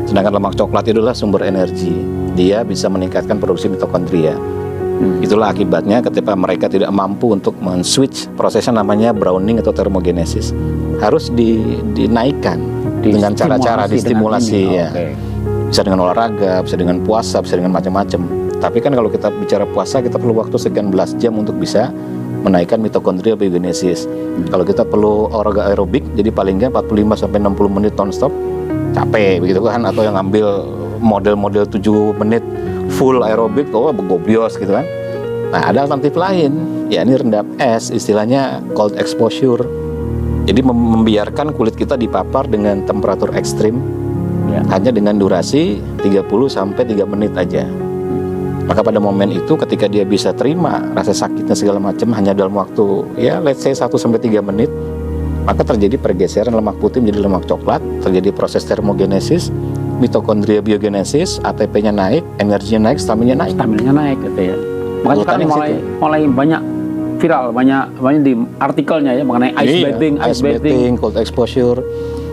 Sedangkan lemak coklat itu adalah sumber energi. Dia bisa meningkatkan produksi mitokondria. Itulah akibatnya ketika mereka tidak mampu untuk men-switch, prosesnya namanya browning atau thermogenesis. Harus dinaikkan dengan cara-cara distimulasi ya. Bisa dengan olahraga, bisa dengan puasa, bisa dengan macam-macam. Tapi kan kalau kita bicara puasa, kita perlu waktu sekian belas jam untuk bisa menaikkan mitokondria biogenesis. Kalau kita perlu olahraga aerobik, jadi paling nggak 45 sampai 60 menit non-stop, capek begitu kan, atau yang ngambil model-model 7 menit full aerobik, begobios gitu kan. Nah, ada alternatif lain, yakni rendam es, istilahnya cold exposure. Jadi membiarkan kulit kita dipapar dengan temperatur ekstrim hanya dengan durasi 30 sampai 3 menit aja. Maka pada momen itu ketika dia bisa terima rasa sakitnya segala macam hanya dalam waktu ya let's say 1 sampai 3 menit, maka terjadi pergeseran lemak putih menjadi lemak coklat, terjadi proses thermogenesis, mitokondria biogenesis, ATP-nya naik, energinya naik, stamina-nya naik. Stamina-nya naik gitu ya. Makanya sekarang mulai banyak viral, banyak di artikelnya ya mengenai ice bathing, cold exposure.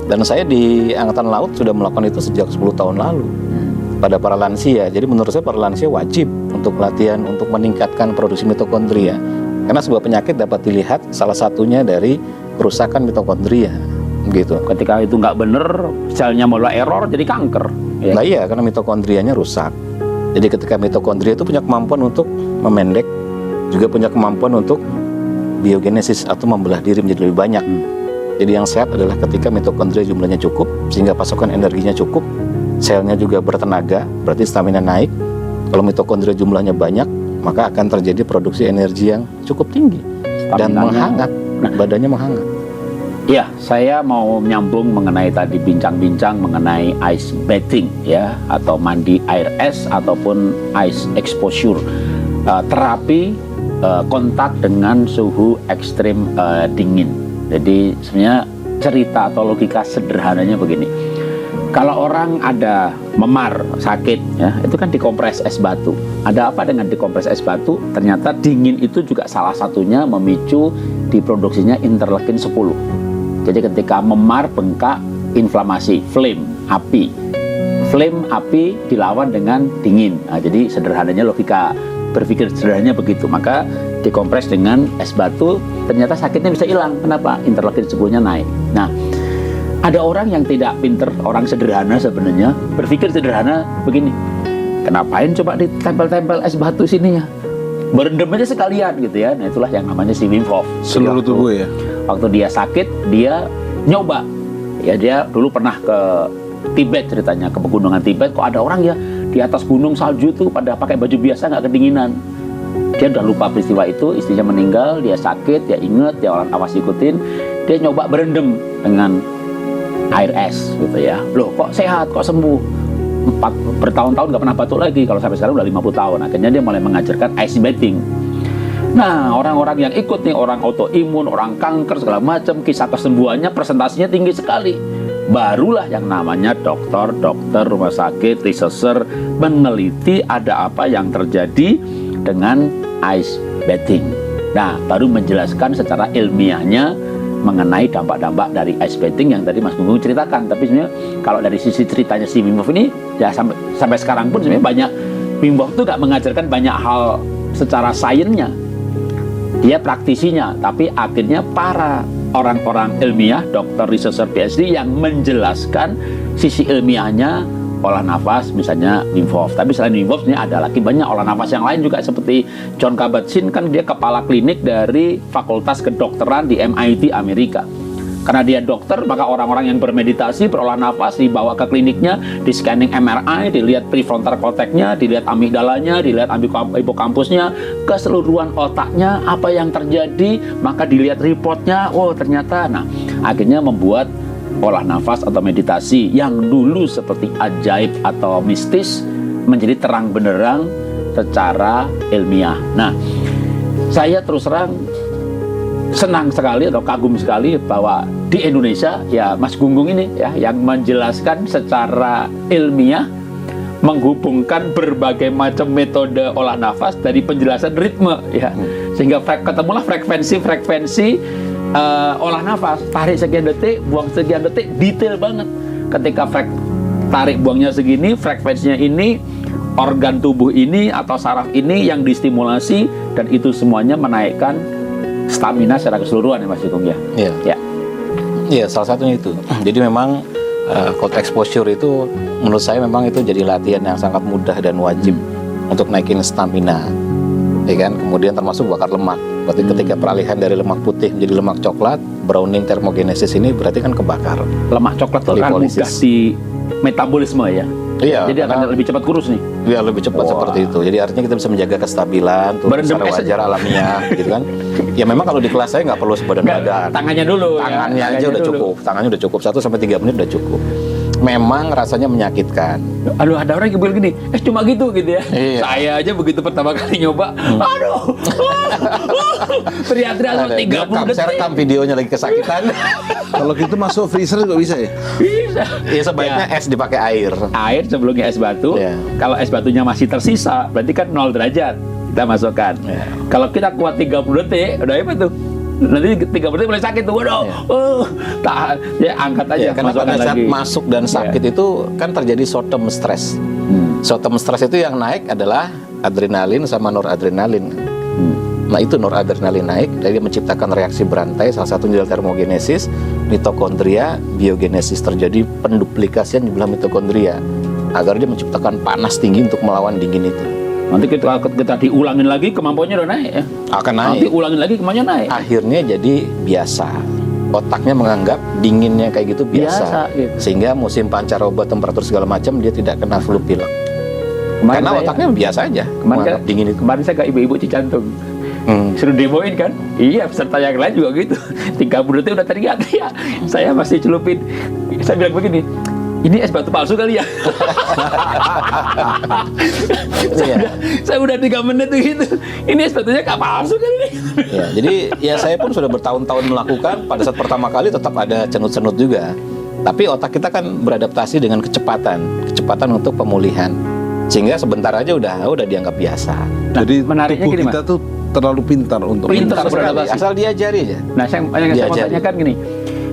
Dan saya di Angkatan Laut sudah melakukan itu sejak 10 tahun lalu pada para lansia. Jadi menurut saya para lansia wajib untuk latihan untuk meningkatkan produksi mitokondria. Karena sebuah penyakit dapat dilihat salah satunya dari kerusakan mitokondria gitu. Ketika itu nggak bener, selnya mulai error jadi kanker. Ya. Nah iya, karena mitokondrianya rusak. Jadi ketika mitokondria itu punya kemampuan untuk memendek, juga punya kemampuan untuk biogenesis atau membelah diri menjadi lebih banyak. Jadi yang sehat adalah ketika mitokondria jumlahnya cukup, sehingga pasokan energinya cukup, selnya juga bertenaga, berarti stamina naik. Kalau mitokondria jumlahnya banyak, maka akan terjadi produksi energi yang cukup tinggi dan menghangat, badannya menghangat. Ya, saya mau menyambung mengenai tadi bincang-bincang mengenai ice bathing ya, atau mandi air es ataupun ice exposure, terapi kontak dengan suhu ekstrim dingin. Jadi sebenarnya cerita atau logika sederhananya begini. Kalau orang ada memar, sakit ya, itu kan dikompres es batu. Ada apa dengan dikompres es batu? Ternyata dingin itu juga salah satunya memicu diproduksinya interleukin 10. Jadi ketika memar, bengkak, inflamasi, flame, api. Flame, api dilawan dengan dingin. Nah, jadi sederhananya logika berpikir sederhananya begitu. Maka dikompres dengan es batu, ternyata sakitnya bisa hilang. Kenapa? Interleukin 10-nya naik. Nah, ada orang yang tidak pinter, orang sederhana sebenarnya, berpikir sederhana begini. Kenapain coba ditempel-tempel es batu sininya? Berendam aja sekalian gitu ya. Nah, itulah yang namanya si Wim Hof. Seluruh tubuh ya? Waktu dia sakit, dia nyoba. Ya, dia dulu pernah ke Tibet ceritanya, ke pegunungan Tibet. Kok ada orang ya di atas gunung salju tuh pada pakai baju biasa, nggak kedinginan. Dia udah lupa peristiwa itu, istrinya meninggal, dia sakit, dia inget, dia orang awas ikutin, dia nyoba berendam dengan air es gitu ya. Loh kok sehat, kok sembuh, bertahun-tahun nggak pernah batuk lagi. Kalau sampai sekarang udah 50 tahun. Akhirnya dia mulai mengajarkan ice bathing. Nah, orang-orang yang ikut nih, orang autoimun, orang kanker segala macam, kisah kesembuhannya presentasinya tinggi sekali. Barulah yang namanya dokter rumah sakit, researcher meneliti ada apa yang terjadi dengan ice bathing. Nah, baru menjelaskan secara ilmiahnya mengenai dampak-dampak dari ice bathing yang tadi Mas Gunggung ceritakan. Tapi sebenarnya kalau dari sisi ceritanya si Wim Hof ini, ya sampai sekarang pun sebenarnya banyak, Wim Hof itu nggak mengajarkan banyak hal secara sainsnya. Dia praktisinya, tapi akhirnya para orang-orang ilmiah, dokter, researcher, PhD yang menjelaskan sisi ilmiahnya olah nafas, misalnya Wim Hof. Tapi selain Wim Hof, ini ada lagi banyak olah nafas yang lain juga, seperti John Kabat-Zinn, kan dia kepala klinik dari Fakultas Kedokteran di MIT Amerika. Karena dia dokter, maka orang-orang yang bermeditasi, berolah nafas, dibawa ke kliniknya, di scanning MRI, dilihat prefrontal cortex-nya, dilihat amigdalanya, dilihat hipokampusnya, keseluruhan otaknya, apa yang terjadi, maka dilihat reportnya, oh ternyata, nah akhirnya membuat olah nafas atau meditasi yang dulu seperti ajaib atau mistis menjadi terang benderang secara ilmiah. Nah, saya terus terang senang sekali atau kagum sekali bahwa di Indonesia ya Mas Gunggung ini ya yang menjelaskan secara ilmiah, menghubungkan berbagai macam metode olah nafas dari penjelasan ritme ya, sehingga ketemulah frekuensi olah nafas, tarik sekian detik, buang sekian detik, detail banget. Ketika tarik buangnya segini, frekuensinya ini, organ tubuh ini atau saraf ini yang distimulasi, dan itu semuanya menaikkan stamina secara keseluruhan ya Mas Gunggung ya. Iya. Ya. Iya, salah satunya itu. Jadi memang cold exposure itu menurut saya memang itu jadi latihan yang sangat mudah dan wajib untuk naikin stamina, ya kan? Kemudian termasuk bakar lemak. Berarti ketika peralihan dari lemak putih menjadi lemak coklat, browning thermogenesis ini berarti kan kebakar. Lemak coklat itu kan Lipolisis. mudah di metabolisme ya. Iya. Jadi akan lebih cepat kurus nih. Ya lebih cepat Wah. seperti itu. Jadi artinya kita bisa menjaga kestabilan tuh Berendam secara es aja. wajar alamiah, gitu kan? Ya memang kalau di kelas saya nggak perlu sebadan Nggak, badan. tangannya dulu ya, Tangannya aja udah dulu. cukup. Tangannya udah cukup 1-3 menit udah cukup. Memang rasanya menyakitkan. Aduh, ada orang yang bilang gini, cuma gitu ya. Iya. Saya aja begitu pertama kali nyoba, aduh, teriak-teriak Ada, 30 saya detik. rekam videonya lagi kesakitan. Kalau gitu masuk freezer juga bisa ya? Bisa. Ya sebaiknya es dipakai air. Air sebelumnya es batu. Iya. Kalau es batunya masih tersisa, berarti kan 0 derajat. Kita masukkan. Iya. Kalau kita kuat 30 detik, udah apa tuh? Nanti 30 detik mulai sakit tuh. Waduh. Iya. Tahan. Ya angkat aja, Ya, karena masukkan pada saat lagi. masuk dan sakit itu kan terjadi short term stress. Short term stress itu yang naik adalah adrenalin sama noradrenalin. Nah itu noradrenalin naik, jadi dia menciptakan reaksi berantai, salah satunya adalah termogenesis, mitokondria, biogenesis, terjadi penduplikasian jumlah mitokondria agar dia menciptakan panas tinggi untuk melawan dingin itu. Nanti kita diulangin lagi, kemampuannya udah naik ya. Akan Nanti naik. ulangin lagi, kemampuannya naik. Akhirnya jadi biasa. Otaknya menganggap dinginnya kayak gitu biasa, Biasa, gitu. sehingga musim pancaroba, temperatur segala macam dia tidak kena flu pilek. Kemarin Karena saya- otaknya biasa aja Kemarin, menganggap dingin itu. kemarin saya ke ibu-ibu Cicantung, suruh demoin kan. Iya, peserta yang lain juga gitu. 30 detik udah teriak-teriak. Saya masih celupin. Saya bilang begini, ini es batu palsu kali ya. Iya. Saya udah 3 menit tuh gitu. Ini es batunya gak palsu kali nih. Ya, jadi ya saya pun sudah bertahun-tahun melakukan. Pada saat pertama kali tetap ada cenut-cenut juga. Tapi otak kita kan beradaptasi dengan kecepatan untuk pemulihan. Sehingga sebentar aja udah dianggap biasa. Nah, Jadi menariknya tubuh gini, kita tuh terlalu pintar untuk Pintar Sekali, beradaptasi. asal diajari aja. Nah, yang saya mau Diajari. tanyakan gini.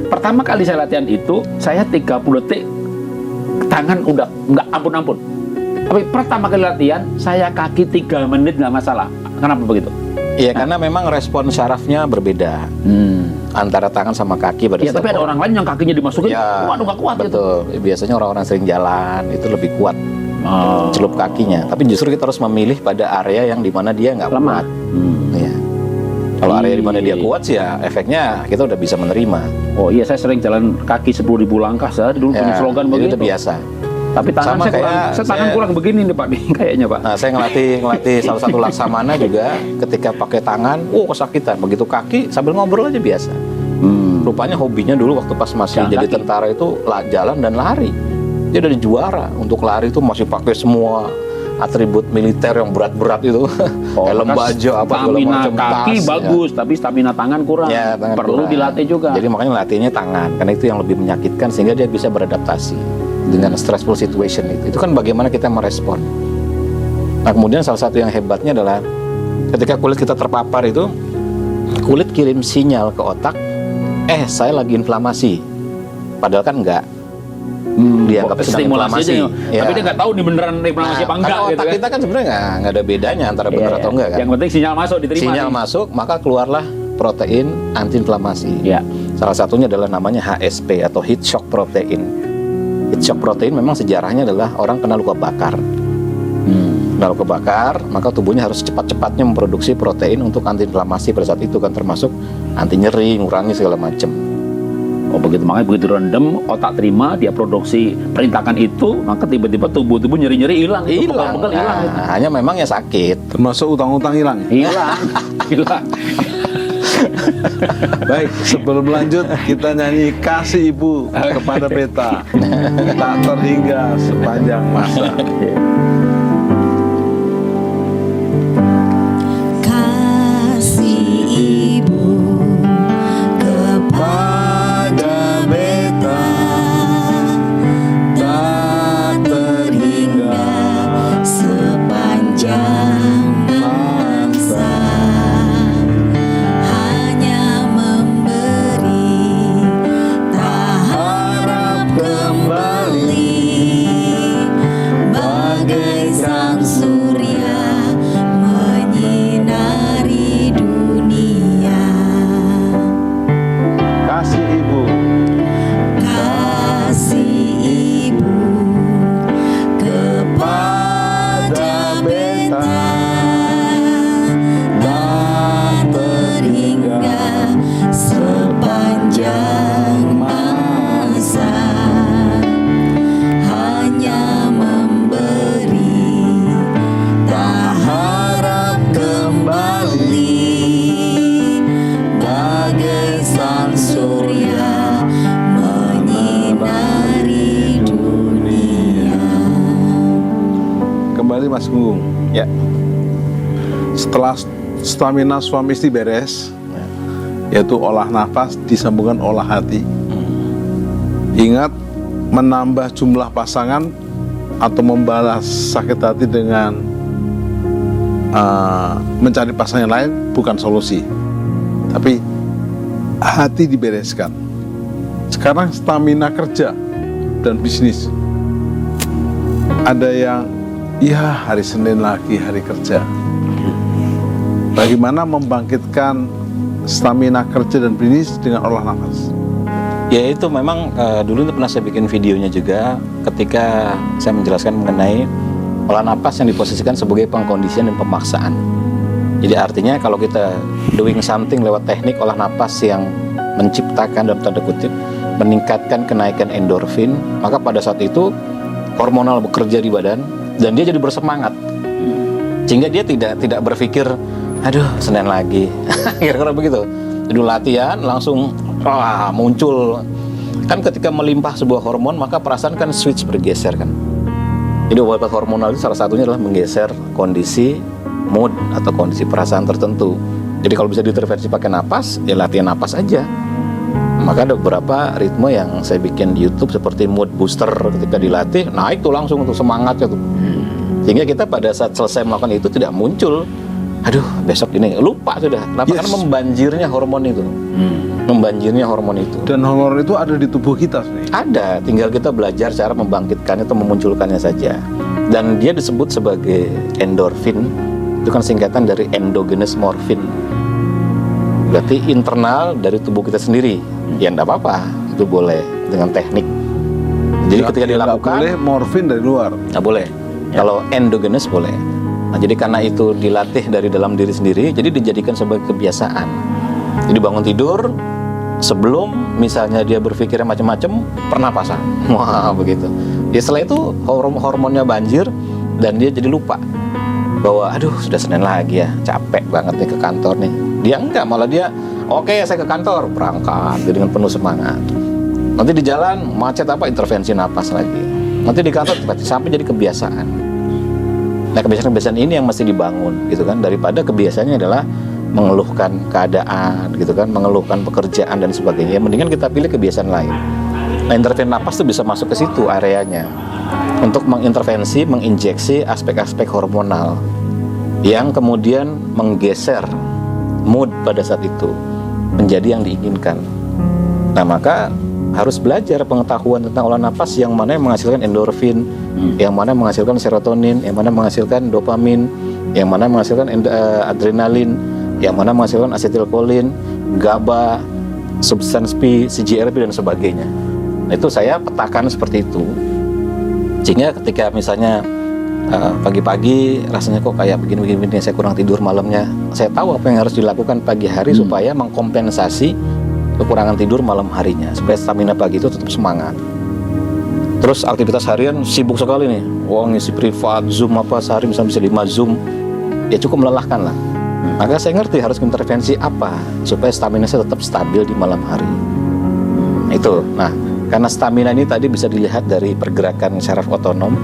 Pertama kali saya latihan itu, saya 30 detik tangan udah nggak ampun-ampun. Tapi pertama kali latihan, saya kaki 3 menit nggak masalah. Kenapa begitu? Iya, karena memang respon syarafnya berbeda antara tangan sama kaki pada Ya, saat tapi ada orang lain yang kakinya dimasukin, Ya, waduh nggak kuat gitu. betul. Biasanya orang-orang sering jalan itu lebih kuat Oh. celup kakinya. Tapi justru kita harus memilih pada area yang dimana dia nggak Lemah. kuat. Iya. Kalau area dimana dia kuat sih ya efeknya kita udah bisa menerima. Oh iya, saya sering jalan kaki 10.000 langkah. Saya dulu punya Ya, slogan jadi begitu. itu biasa. Tapi tangan Sama saya kurang, kayak saya tangan saya- kurang begini nih Pak, nih, kayaknya Pak. Nah, saya ngelatih salah satu laksamana juga ketika pakai tangan, kesakitan. Begitu kaki sambil ngobrol aja biasa. Rupanya hobinya dulu waktu pas masih Jalan jadi kaki. tentara itu jalan dan lari. Dia udah juara untuk lari itu masih pakai semua atribut militer yang berat-berat itu. Helm maka baja apa segala stamina macam, kaki tas, ya. bagus, tapi stamina tangan kurang. Ya, tangan Perlu kurang. dilatih juga. Jadi makanya latihnya tangan, karena itu yang lebih menyakitkan sehingga dia bisa beradaptasi dengan stressful situation itu. Itu kan bagaimana kita merespon. Nah, kemudian salah satu yang hebatnya adalah ketika kulit kita terpapar itu, kulit kirim sinyal ke otak, saya lagi inflamasi. Padahal kan enggak. Dianggap sedang stimulasi aja. inflamasi. Ya. Tapi dia nggak tahu nih beneran inflamasi apa enggak karena gitu otak kan. kita kan sebenarnya nggak ada bedanya antara benar Iya, atau enggak kan. Yang penting sinyal masuk diterima. Sinyal nih. masuk, maka keluarlah protein antiinflamasi. Ya. Salah satunya adalah namanya HSP atau heat shock protein. Heat shock protein memang sejarahnya adalah orang kena luka bakar. Kena luka bakar, maka tubuhnya harus cepat-cepatnya memproduksi protein untuk antiinflamasi pada saat itu kan, termasuk anti nyeri, ngurangi segala macam. Oh begitu, makanya begitu rendem, otak terima, dia produksi perintahkan itu, maka tiba-tiba tubuh nyeri-nyeri hilang. Itu Hilang. pegel-pegel hilang. gitu. Nah, hanya memang ya sakit. termasuk utang-utang hilang. Hilang, hilang. Baik, sebelum lanjut kita nyanyi Kasih Ibu kepada Beta. Tak terhingga sepanjang masa. Kasih ibu kepada kali Mas Gunggung. Ya. Setelah stamina suami istri beres, yaitu olah nafas disambungkan olah hati. Ingat, menambah jumlah pasangan atau membalas sakit hati dengan mencari pasangan lain bukan solusi, tapi hati dibereskan. Sekarang stamina kerja dan bisnis. Ada yang ya hari Senin lagi hari kerja. Bagaimana membangkitkan stamina kerja dan bisnis dengan olah nafas? Ya itu memang dulu pernah saya bikin videonya juga ketika saya menjelaskan mengenai olah napas yang diposisikan sebagai pengkondisian dan pemaksaan. Jadi artinya kalau kita doing something lewat teknik olah napas yang menciptakan dalam tanda kutip meningkatkan kenaikan endorfin, maka pada saat itu hormonal bekerja di badan dan dia jadi bersemangat. Sehingga dia tidak berpikir, aduh Senin lagi, kira-kira begitu. Jadi latihan langsung muncul. Kan ketika melimpah sebuah hormon maka perasaan kan switch bergeser kan. Jadi obat hormonal itu salah satunya adalah menggeser kondisi mood atau kondisi perasaan tertentu. Jadi kalau bisa diintervensi pakai napas, ya latihan napas aja. Maka ada beberapa ritme yang saya bikin di YouTube seperti mood booster, ketika dilatih naik tuh langsung untuk semangatnya tuh. Sehingga kita pada saat selesai melakukan itu tidak muncul, aduh besok ini lupa sudah. Kenapa? Karena membanjirnya hormon itu. Membanjirnya hormon itu. Dan hormon itu ada di tubuh kita sebenarnya. Ada, tinggal kita belajar cara membangkitkannya atau memunculkannya saja. Dan dia disebut sebagai endorfin. Itu kan singkatan dari endogenous morphin. Berarti internal dari tubuh kita sendiri. Ya enggak apa-apa, itu boleh dengan teknik. Jadi ketika dilakukan, boleh morfin dari luar. nggak boleh. Kalau endogenous boleh. Nah, jadi karena itu dilatih dari dalam diri sendiri, jadi dijadikan sebagai kebiasaan. Jadi bangun tidur, sebelum misalnya dia berpikirnya macam-macam, pernapasan. Wah, begitu. Ya setelah itu hormonnya banjir dan dia jadi lupa bahwa aduh sudah Senin lagi ya, capek banget nih ke kantor nih. Dia enggak, malah dia oke, saya ke kantor, berangkat dia dengan penuh semangat. Nanti di jalan macet apa, intervensi napas lagi. Nanti di kantor sampai jadi kebiasaan. Nah, kebiasaan-kebiasaan ini yang mesti dibangun gitu kan, daripada kebiasaannya adalah mengeluhkan keadaan gitu kan, mengeluhkan pekerjaan dan sebagainya. Mendingan kita pilih kebiasaan lain. Nah, intervensi napas itu bisa masuk ke situ areanya untuk mengintervensi, menginjeksi aspek-aspek hormonal yang kemudian menggeser mood pada saat itu menjadi yang diinginkan. Nah, maka harus belajar pengetahuan tentang olah napas yang mana yang menghasilkan endorfin, yang mana menghasilkan serotonin, yang mana menghasilkan dopamin, yang mana menghasilkan adrenalin, yang mana menghasilkan asetilkolin, GABA, substans P, CGRP dan sebagainya. Nah, itu saya petakan seperti itu. Sehingga ketika misalnya pagi-pagi rasanya kok kayak begini-begini, saya kurang tidur malamnya, saya tahu apa yang harus dilakukan pagi hari supaya mengkompensasi kekurangan tidur malam harinya, supaya stamina pagi itu tetap semangat. Terus aktivitas harian sibuk sekali nih, ngisi privat, Zoom apa, sehari misalnya bisa 5 Zoom, ya cukup melelahkan lah. Maka saya ngerti harus intervensi apa supaya stamina saya tetap stabil di malam hari. Itu. Nah, karena stamina ini tadi bisa dilihat dari pergerakan syaraf otonom,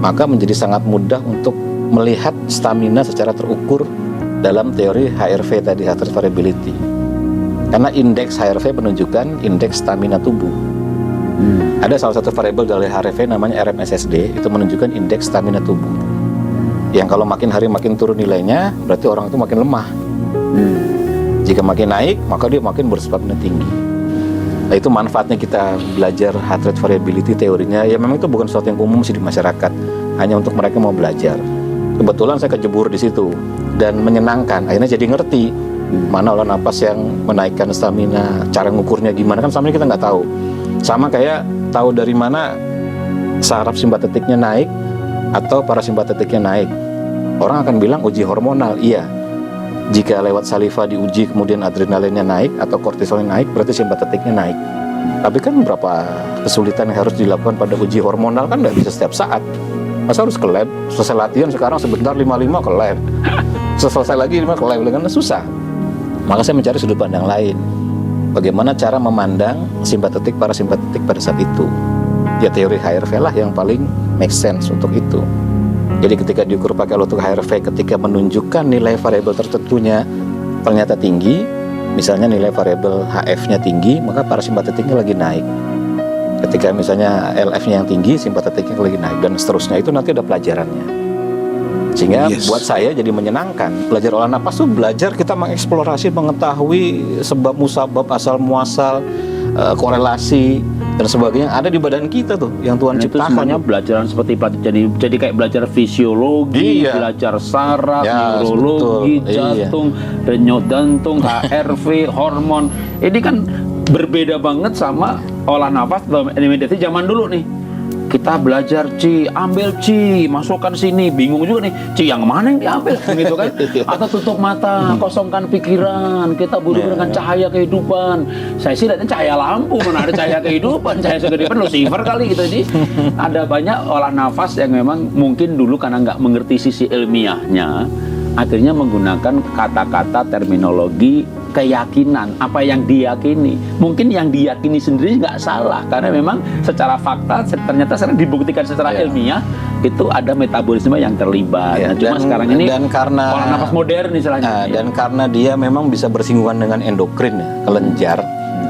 maka menjadi sangat mudah untuk melihat stamina secara terukur dalam teori HRV tadi, heart rate variability. Karena indeks HRV menunjukkan indeks stamina tubuh. Ada salah satu variabel dari HRV namanya RMSSD, itu menunjukkan indeks stamina tubuh. Yang kalau makin hari makin turun nilainya, berarti orang itu makin lemah. Jika makin naik, maka dia makin berstamina tinggi. Nah, itu manfaatnya kita belajar heart rate variability teorinya. Ya memang itu bukan sesuatu yang umum sih di masyarakat, hanya untuk mereka mau belajar. Kebetulan saya kejebur di situ dan menyenangkan. Akhirnya jadi ngerti mana olah napas yang menaikkan stamina, cara ngukurnya gimana, kan selama ini kita nggak tahu. Sama kayak tahu dari mana saraf simpatetiknya naik atau parasimpatetiknya naik. Orang akan bilang uji hormonal, iya. Jika lewat saliva diuji kemudian adrenalinnya naik atau kortisolnya naik, berarti simpatetiknya naik. Tapi kan berapa kesulitan yang harus dilakukan pada uji hormonal, kan nggak bisa setiap saat. Masa harus ke lab, selesai latihan sekarang sebentar 55 ke lab, selesai lagi 5 ke lab, kan susah. Maka saya mencari sudut pandang lain. Bagaimana cara memandang simpatetik, parasimpatetik pada saat itu. Ya teori HRV lah yang paling make sense untuk itu. Jadi ketika diukur pakai alat ukur HRV, ketika menunjukkan nilai variabel tertentunya ternyata tinggi, misalnya nilai variabel HF-nya tinggi, maka parasimpatetiknya lagi naik. Ketika misalnya LF-nya yang tinggi, simpatetiknya lagi naik, dan seterusnya. Itu nanti ada pelajarannya. Sehingga buat saya jadi menyenangkan. Belajar olah napas tuh belajar kita mengeksplorasi, mengetahui sebab musabab, asal muasal, korelasi dan sebagainya ada di badan kita tuh yang Tuhan Itu ciptakan. semuanya pelajaran seperti jadi kayak belajar fisiologi, Iya. belajar saraf, Ya, neurologi, betul. Iya. jantung, denyut jantung, HRV, hormon. Ini kan berbeda banget sama olah nafas atau meditasi zaman dulu nih. Kita belajar ambil masukkan sini, bingung juga nih, yang mana yang diambil gitu kan? Atau tutup mata, kosongkan pikiran, kita butuh dengan cahaya kehidupan. Saya sih lihatnya cahaya lampu, mana ada cahaya kehidupan, cahaya segede Lucifer kali gitu. Jadi ada banyak olah nafas yang memang mungkin dulu karena nggak mengerti sisi ilmiahnya, akhirnya menggunakan kata-kata terminologi keyakinan, apa yang diyakini. Mungkin yang diyakini sendiri nggak salah, karena memang secara fakta ternyata sekarang dibuktikan secara ilmiah itu ada metabolisme yang terlibat. Nah, cuma sekarang ini dan karena olah nafas modern istilahnya. dan karena dia memang bisa bersinggungan dengan endokrin ya, kelenjar,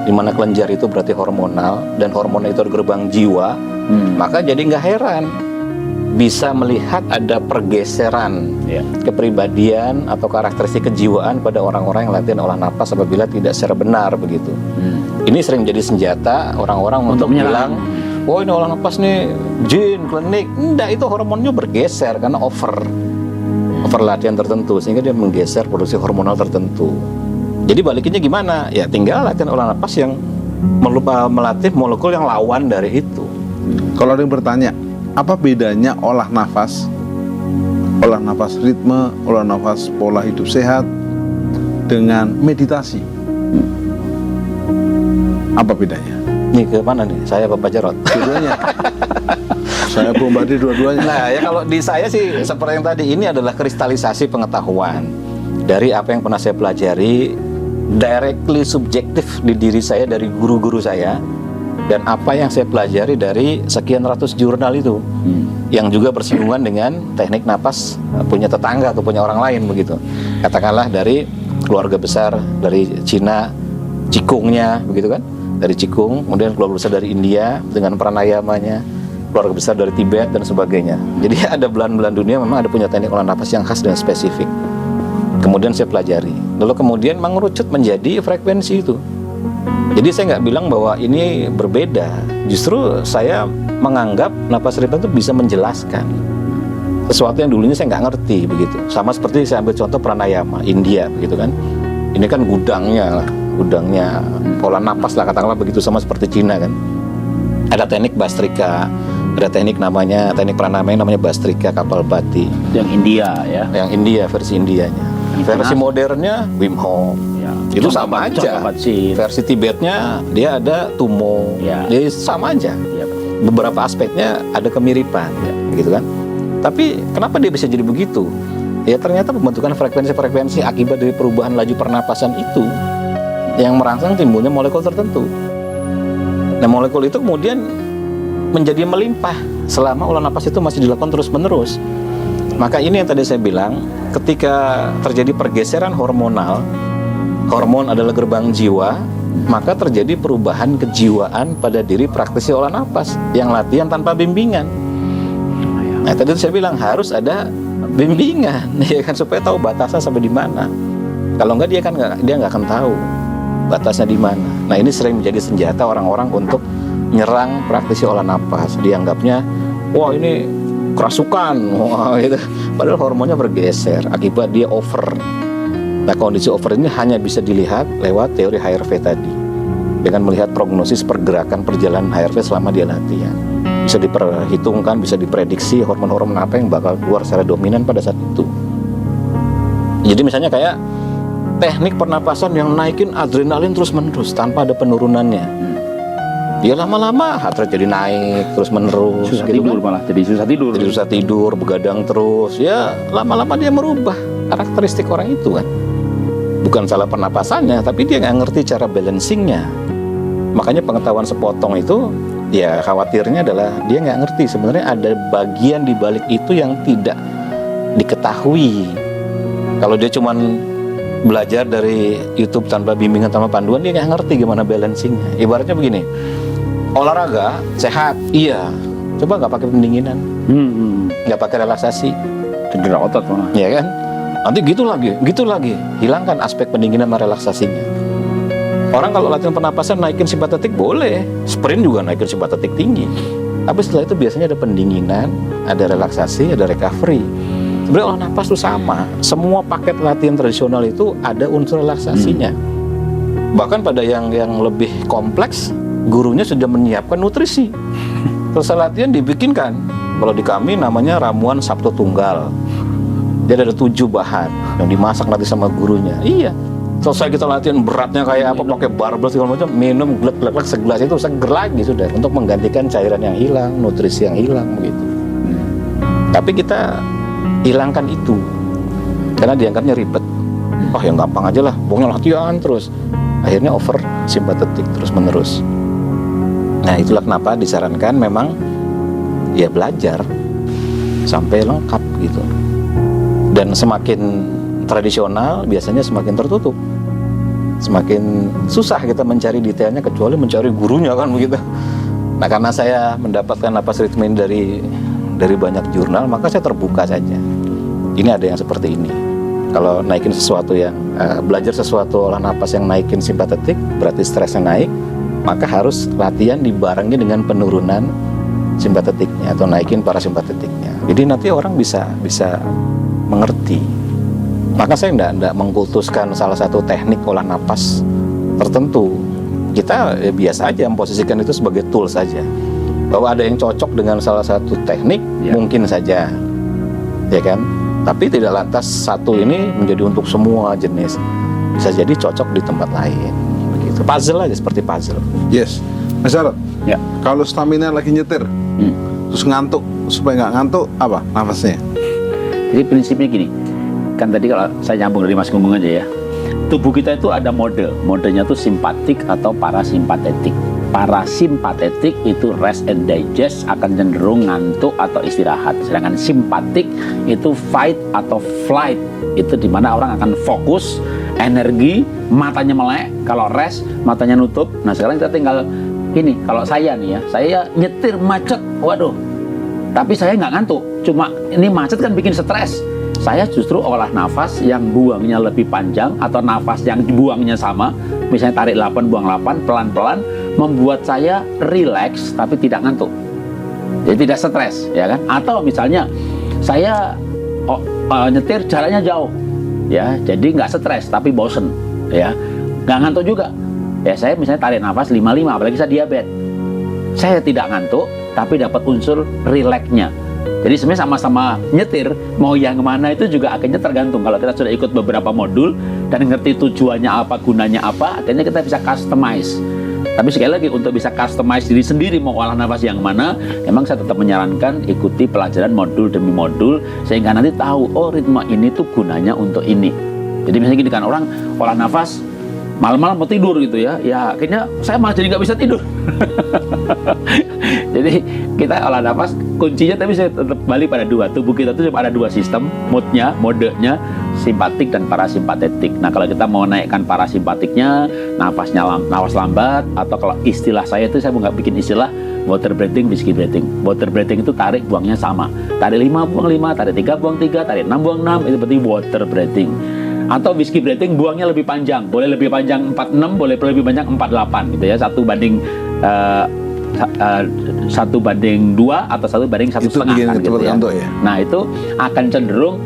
di mana kelenjar itu berarti hormonal dan hormon itu gerbang jiwa, maka jadi nggak heran bisa melihat ada pergeseran kepribadian atau karakteristik kejiwaan pada orang-orang yang latihan olah napas apabila tidak secara benar begitu. Ini sering jadi senjata orang-orang untuk bilang, oh ini olah napas nih jin, klinik. Enggak, itu hormonnya bergeser karena over latihan tertentu sehingga dia menggeser produksi hormonal tertentu. Jadi balikinnya gimana? Ya tinggal latihan olah napas yang melatih molekul yang lawan dari itu. Kalau ada yang bertanya, apa bedanya olah nafas ritme, olah nafas pola hidup sehat dengan meditasi? Apa bedanya? Nih ke mana nih? Saya apa Pak Jarot? Dua-duanya. Saya bombardir dua-duanya. Nah ya kalau di saya sih seperti yang tadi, ini adalah kristalisasi pengetahuan dari apa yang pernah saya pelajari, directly subjektif di diri saya dari guru-guru saya, dan apa yang saya pelajari dari sekian ratus jurnal itu, yang juga bersinggungan dengan teknik napas punya tetangga atau punya orang lain begitu. Katakanlah dari keluarga besar dari Cina, Qigongnya begitu kan, dari Qigong, kemudian keluarga besar dari India dengan pranayamanya, keluarga besar dari Tibet dan sebagainya. Jadi ada belahan-belahan dunia memang ada punya teknik olah napas yang khas dan spesifik. Kemudian saya pelajari, lalu kemudian mengerucut menjadi frekuensi itu. Jadi saya nggak bilang bahwa ini berbeda, justru saya menganggap napas ritme itu bisa menjelaskan sesuatu yang dulunya saya nggak ngerti begitu. Sama seperti saya ambil contoh pranayama India begitu kan, ini kan gudangnya pola napas lah katakanlah begitu, sama seperti Cina kan. Ada teknik Bastrika, ada teknik pranayama yang namanya Bastrika Kapalbhati. Yang India ya. Yang India, versi Indianya. Versi modernnya Wim Hof. Ya. Itu sama aja. Versi Tibetnya dia ada Tumo. Jadi sama aja. Beberapa aspeknya ada kemiripan, gitu kan. Tapi kenapa dia bisa jadi begitu? Ya ternyata pembentukan frekuensi-frekuensi akibat dari perubahan laju pernapasan itu yang merangsang timbulnya molekul tertentu. Nah molekul itu kemudian menjadi melimpah selama olah napas itu masih dilakukan terus-menerus. Maka ini yang tadi saya bilang, ketika terjadi pergeseran hormonal, hormon adalah gerbang jiwa, maka terjadi perubahan kejiwaan pada diri praktisi olah napas yang latihan tanpa bimbingan. Nah tadi saya bilang harus ada bimbingan, ya kan, supaya tahu batasnya sampai di mana. Kalau enggak dia nggak akan tahu batasnya di mana. Nah ini sering menjadi senjata orang-orang untuk menyerang praktisi olah napas. Dianggapnya, wah ini kerasukan, wah gitu. Padahal hormonnya bergeser akibat dia over. Nah kondisi over ini hanya bisa dilihat lewat teori HRV tadi, dengan melihat prognosis pergerakan perjalanan HRV selama dia latihan. Bisa diperhitungkan, bisa diprediksi hormon-hormon apa yang bakal keluar secara dominan pada saat itu. Jadi misalnya kayak teknik pernapasan yang naikin adrenalin terus-menerus tanpa ada penurunannya. Dia lama-lama heart rate jadi naik terus-menerus. Susah tidur malah, jadi susah tidur, begadang terus. Ya lama-lama dia merubah karakteristik orang itu kan. Bukan salah pernapasannya, tapi dia nggak ngerti cara balancingnya. Makanya pengetahuan sepotong itu Ya khawatirnya adalah dia nggak ngerti sebenarnya ada bagian di balik itu yang tidak diketahui. Kalau dia cuman belajar dari YouTube tanpa bimbingan, tanpa panduan, dia nggak ngerti gimana balancingnya. Ibaratnya begini, olahraga sehat, iya, coba nggak pakai pendinginan, nggak pakai relaksasi, Cedera otot malah. ya kan? Nanti gitu lagi, hilangkan aspek pendinginan sama relaksasinya. Orang kalau latihan pernapasan naikin simpatetik boleh, sprint juga naikin simpatetik tinggi. Tapi setelah itu biasanya ada pendinginan, ada relaksasi, ada recovery. Sebenarnya olah napas itu sama. Semua paket latihan tradisional itu ada unsur relaksasinya. Bahkan pada yang lebih kompleks, gurunya sudah menyiapkan nutrisi. Selesai latihan dibikinkan. Kalau di kami namanya ramuan Sabtu Tunggal. Dia ada 7 bahan yang dimasak nanti sama gurunya. Iya. Selesai kita latihan beratnya kayak apa, pakai barbel segala macam, minum glek-glek segelas itu seger lagi sudah untuk menggantikan cairan yang hilang, nutrisi yang hilang begitu. Tapi kita hilangkan itu karena dianggapnya ribet. Oh yang gampang aja lah, pokoknya latihan terus. Akhirnya over simpatetik terus menerus. Nah itulah kenapa disarankan memang ya belajar sampai lengkap gitu. Dan semakin tradisional biasanya semakin tertutup, semakin susah kita mencari detailnya kecuali mencari gurunya kan begitu. Nah karena saya mendapatkan napas ritme dari banyak jurnal, maka saya terbuka saja. Ini ada yang seperti ini. Kalau naikin sesuatu yang belajar sesuatu olah napas yang naikin simpatetik, berarti stresnya naik, maka harus latihan dibarengi dengan penurunan simpatetiknya atau naikin parasimpatetiknya. Jadi nanti orang bisa mengerti. Maka saya tidak mengkultuskan salah satu teknik olah napas tertentu. Kita biasa aja memposisikan itu sebagai tool saja. Bahwa ada yang cocok dengan salah satu teknik, mungkin saja, ya kan? Tapi tidak lantas satu ini menjadi untuk semua jenis. Bisa jadi cocok di tempat lain. Begitu. Puzzle aja, seperti puzzle. Yes, Mas Jarod. Ya. Kalau stamina lagi nyetir, terus ngantuk, supaya nggak ngantuk, apa nafasnya? Jadi prinsipnya gini, kan tadi kalau saya nyambung dari Mas Gunggung aja ya, tubuh kita itu ada modenya tuh simpatik atau parasimpatetik. Parasimpatetik itu rest and digest, akan cenderung ngantuk atau istirahat. Sedangkan simpatik itu fight atau flight, itu dimana orang akan fokus, energi, matanya melek. Kalau rest, matanya nutup. Nah sekarang kita tinggal ini, kalau saya nih ya, saya nyetir macet, waduh, tapi saya nggak ngantuk. Cuma ini macet kan bikin stres. Saya justru olah nafas yang buangnya lebih panjang atau nafas yang buangnya sama, misalnya tarik 8 buang 8 pelan-pelan, membuat saya relax tapi tidak ngantuk, jadi tidak stres, ya kan? Atau misalnya saya nyetir jalannya jauh, ya, jadi nggak stres tapi bosen, ya, nggak ngantuk juga. Ya saya misalnya tarik nafas 5-5, apalagi saya diabetes, saya tidak ngantuk tapi dapat unsur relaxnya. Jadi sebenarnya sama-sama nyetir, mau yang mana itu juga akhirnya tergantung. Kalau kita sudah ikut beberapa modul dan ngerti tujuannya apa, gunanya apa, akhirnya kita bisa customize. Tapi sekali lagi, untuk bisa customize diri sendiri mau olah nafas yang mana, memang saya tetap menyarankan ikuti pelajaran modul demi modul, sehingga nanti tahu, oh ritme ini tuh gunanya untuk ini. Jadi misalnya gini kan, orang olah nafas malam-malam mau tidur gitu ya, ya akhirnya saya malah jadi nggak bisa tidur. Jadi kita olah nafas, kuncinya tapi saya tetap balik pada dua. Tubuh kita tuh ada dua sistem, modenya, simpatik dan parasimpatetik. Nah kalau kita mau naikkan parasimpatiknya, nafas lambat, atau kalau istilah saya itu, saya nggak bikin istilah water breathing, whiskey breathing. Water breathing itu tarik buangnya sama, tarik 5 buang 5, tarik 3 buang 3, tarik 6 buang 6, itu berarti water breathing. Atau whiskey breathing buangnya lebih panjang, boleh lebih panjang 46, boleh lebih panjang 48 gitu ya, 1:2 atau 1:1,5 Itu bikin kan, gitu ya. ngantuk ya. Nah itu akan cenderung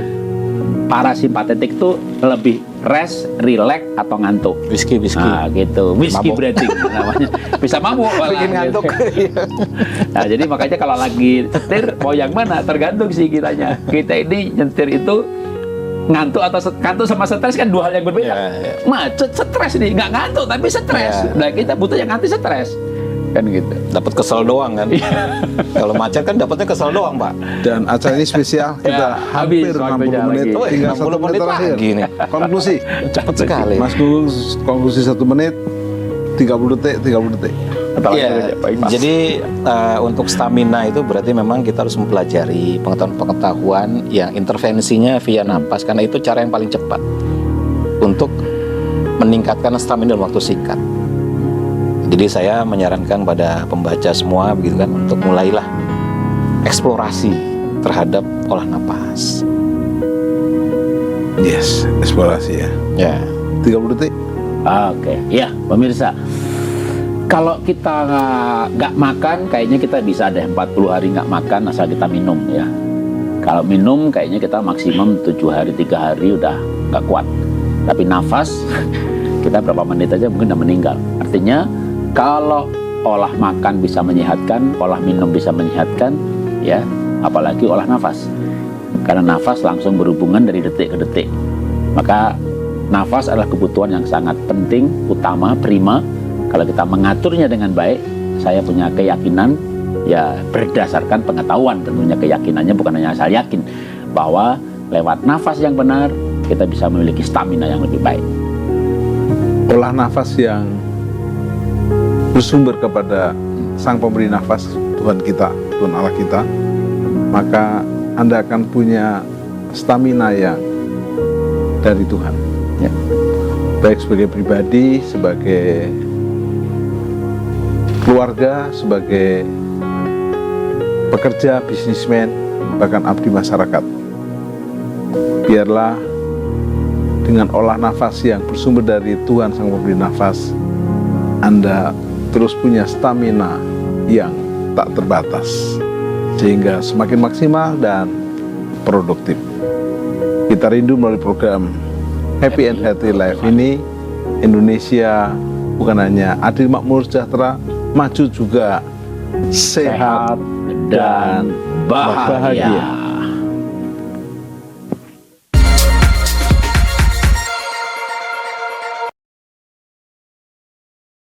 parasimpatetik itu lebih rest, relax atau ngantuk. Whiskey. Nah gitu, whiskey Mabuk. breathing namanya. Bisa mabuk malah, Bikin ngantuk. gitu. Nah jadi makanya kalau lagi nyetir mau yang mana tergantung sih kitanya. Kita ini nyetir itu ngantuk atau ngantuk sama stres kan dua hal yang berbeda. Ya. Macet stres nih, nggak ngantuk tapi stres. Ya. Nah kita butuh yang anti stres kan gitu. Dapat kesel doang kan. Kalau macet kan dapatnya kesel doang, Pak. Dan acara ini spesial, kita Ya, hampir habis 60 waktunya menit, lagi. tinggal 60 1 menit menit terakhir. lagi nih. Konklusi, Cepat sekali. Mas Gunggung, konklusi 1 menit, 30 detik. Atau Iya, jadi untuk stamina itu berarti memang kita harus mempelajari pengetahuan yang intervensinya via napas, karena itu cara yang paling cepat untuk meningkatkan stamina dalam waktu singkat. Jadi saya menyarankan pada pembaca semua begitu kan, untuk mulailah eksplorasi terhadap olah napas. Yes, eksplorasi ya. Ya. 30 detik. Oke, ya pemirsa, kalau kita nggak makan, kayaknya kita bisa deh 40 hari nggak makan asal kita minum ya. Kalau minum, kayaknya kita maksimum 7 hari, 3 hari udah nggak kuat. Tapi nafas, kita berapa menit aja mungkin udah meninggal. Artinya, kalau olah makan bisa menyehatkan, olah minum bisa menyehatkan, ya, apalagi olah nafas. Karena nafas langsung berhubungan dari detik ke detik. Maka nafas adalah kebutuhan yang sangat penting, utama, prima. Kalau kita mengaturnya dengan baik, saya punya keyakinan, ya berdasarkan pengetahuan tentunya, keyakinannya bukan hanya asal yakin, bahwa lewat nafas yang benar, kita bisa memiliki stamina yang lebih baik. Olah nafas yang bersumber kepada Sang Pemberi Nafas, Tuhan kita, Tuhan Allah kita, maka Anda akan punya stamina yang dari Tuhan. Ya. Baik sebagai pribadi, sebagai keluarga, sebagai pekerja, bisnismen, bahkan abdi masyarakat. Biarlah dengan olah nafas yang bersumber dari Tuhan Sang Pemberi Nafas, Anda terus punya stamina yang tak terbatas, sehingga semakin maksimal dan produktif. Kita rindu melalui program Happy and Healthy Life ini, Indonesia bukan hanya adil, makmur, sejahtera, maju juga sehat Sehat dan bahagia.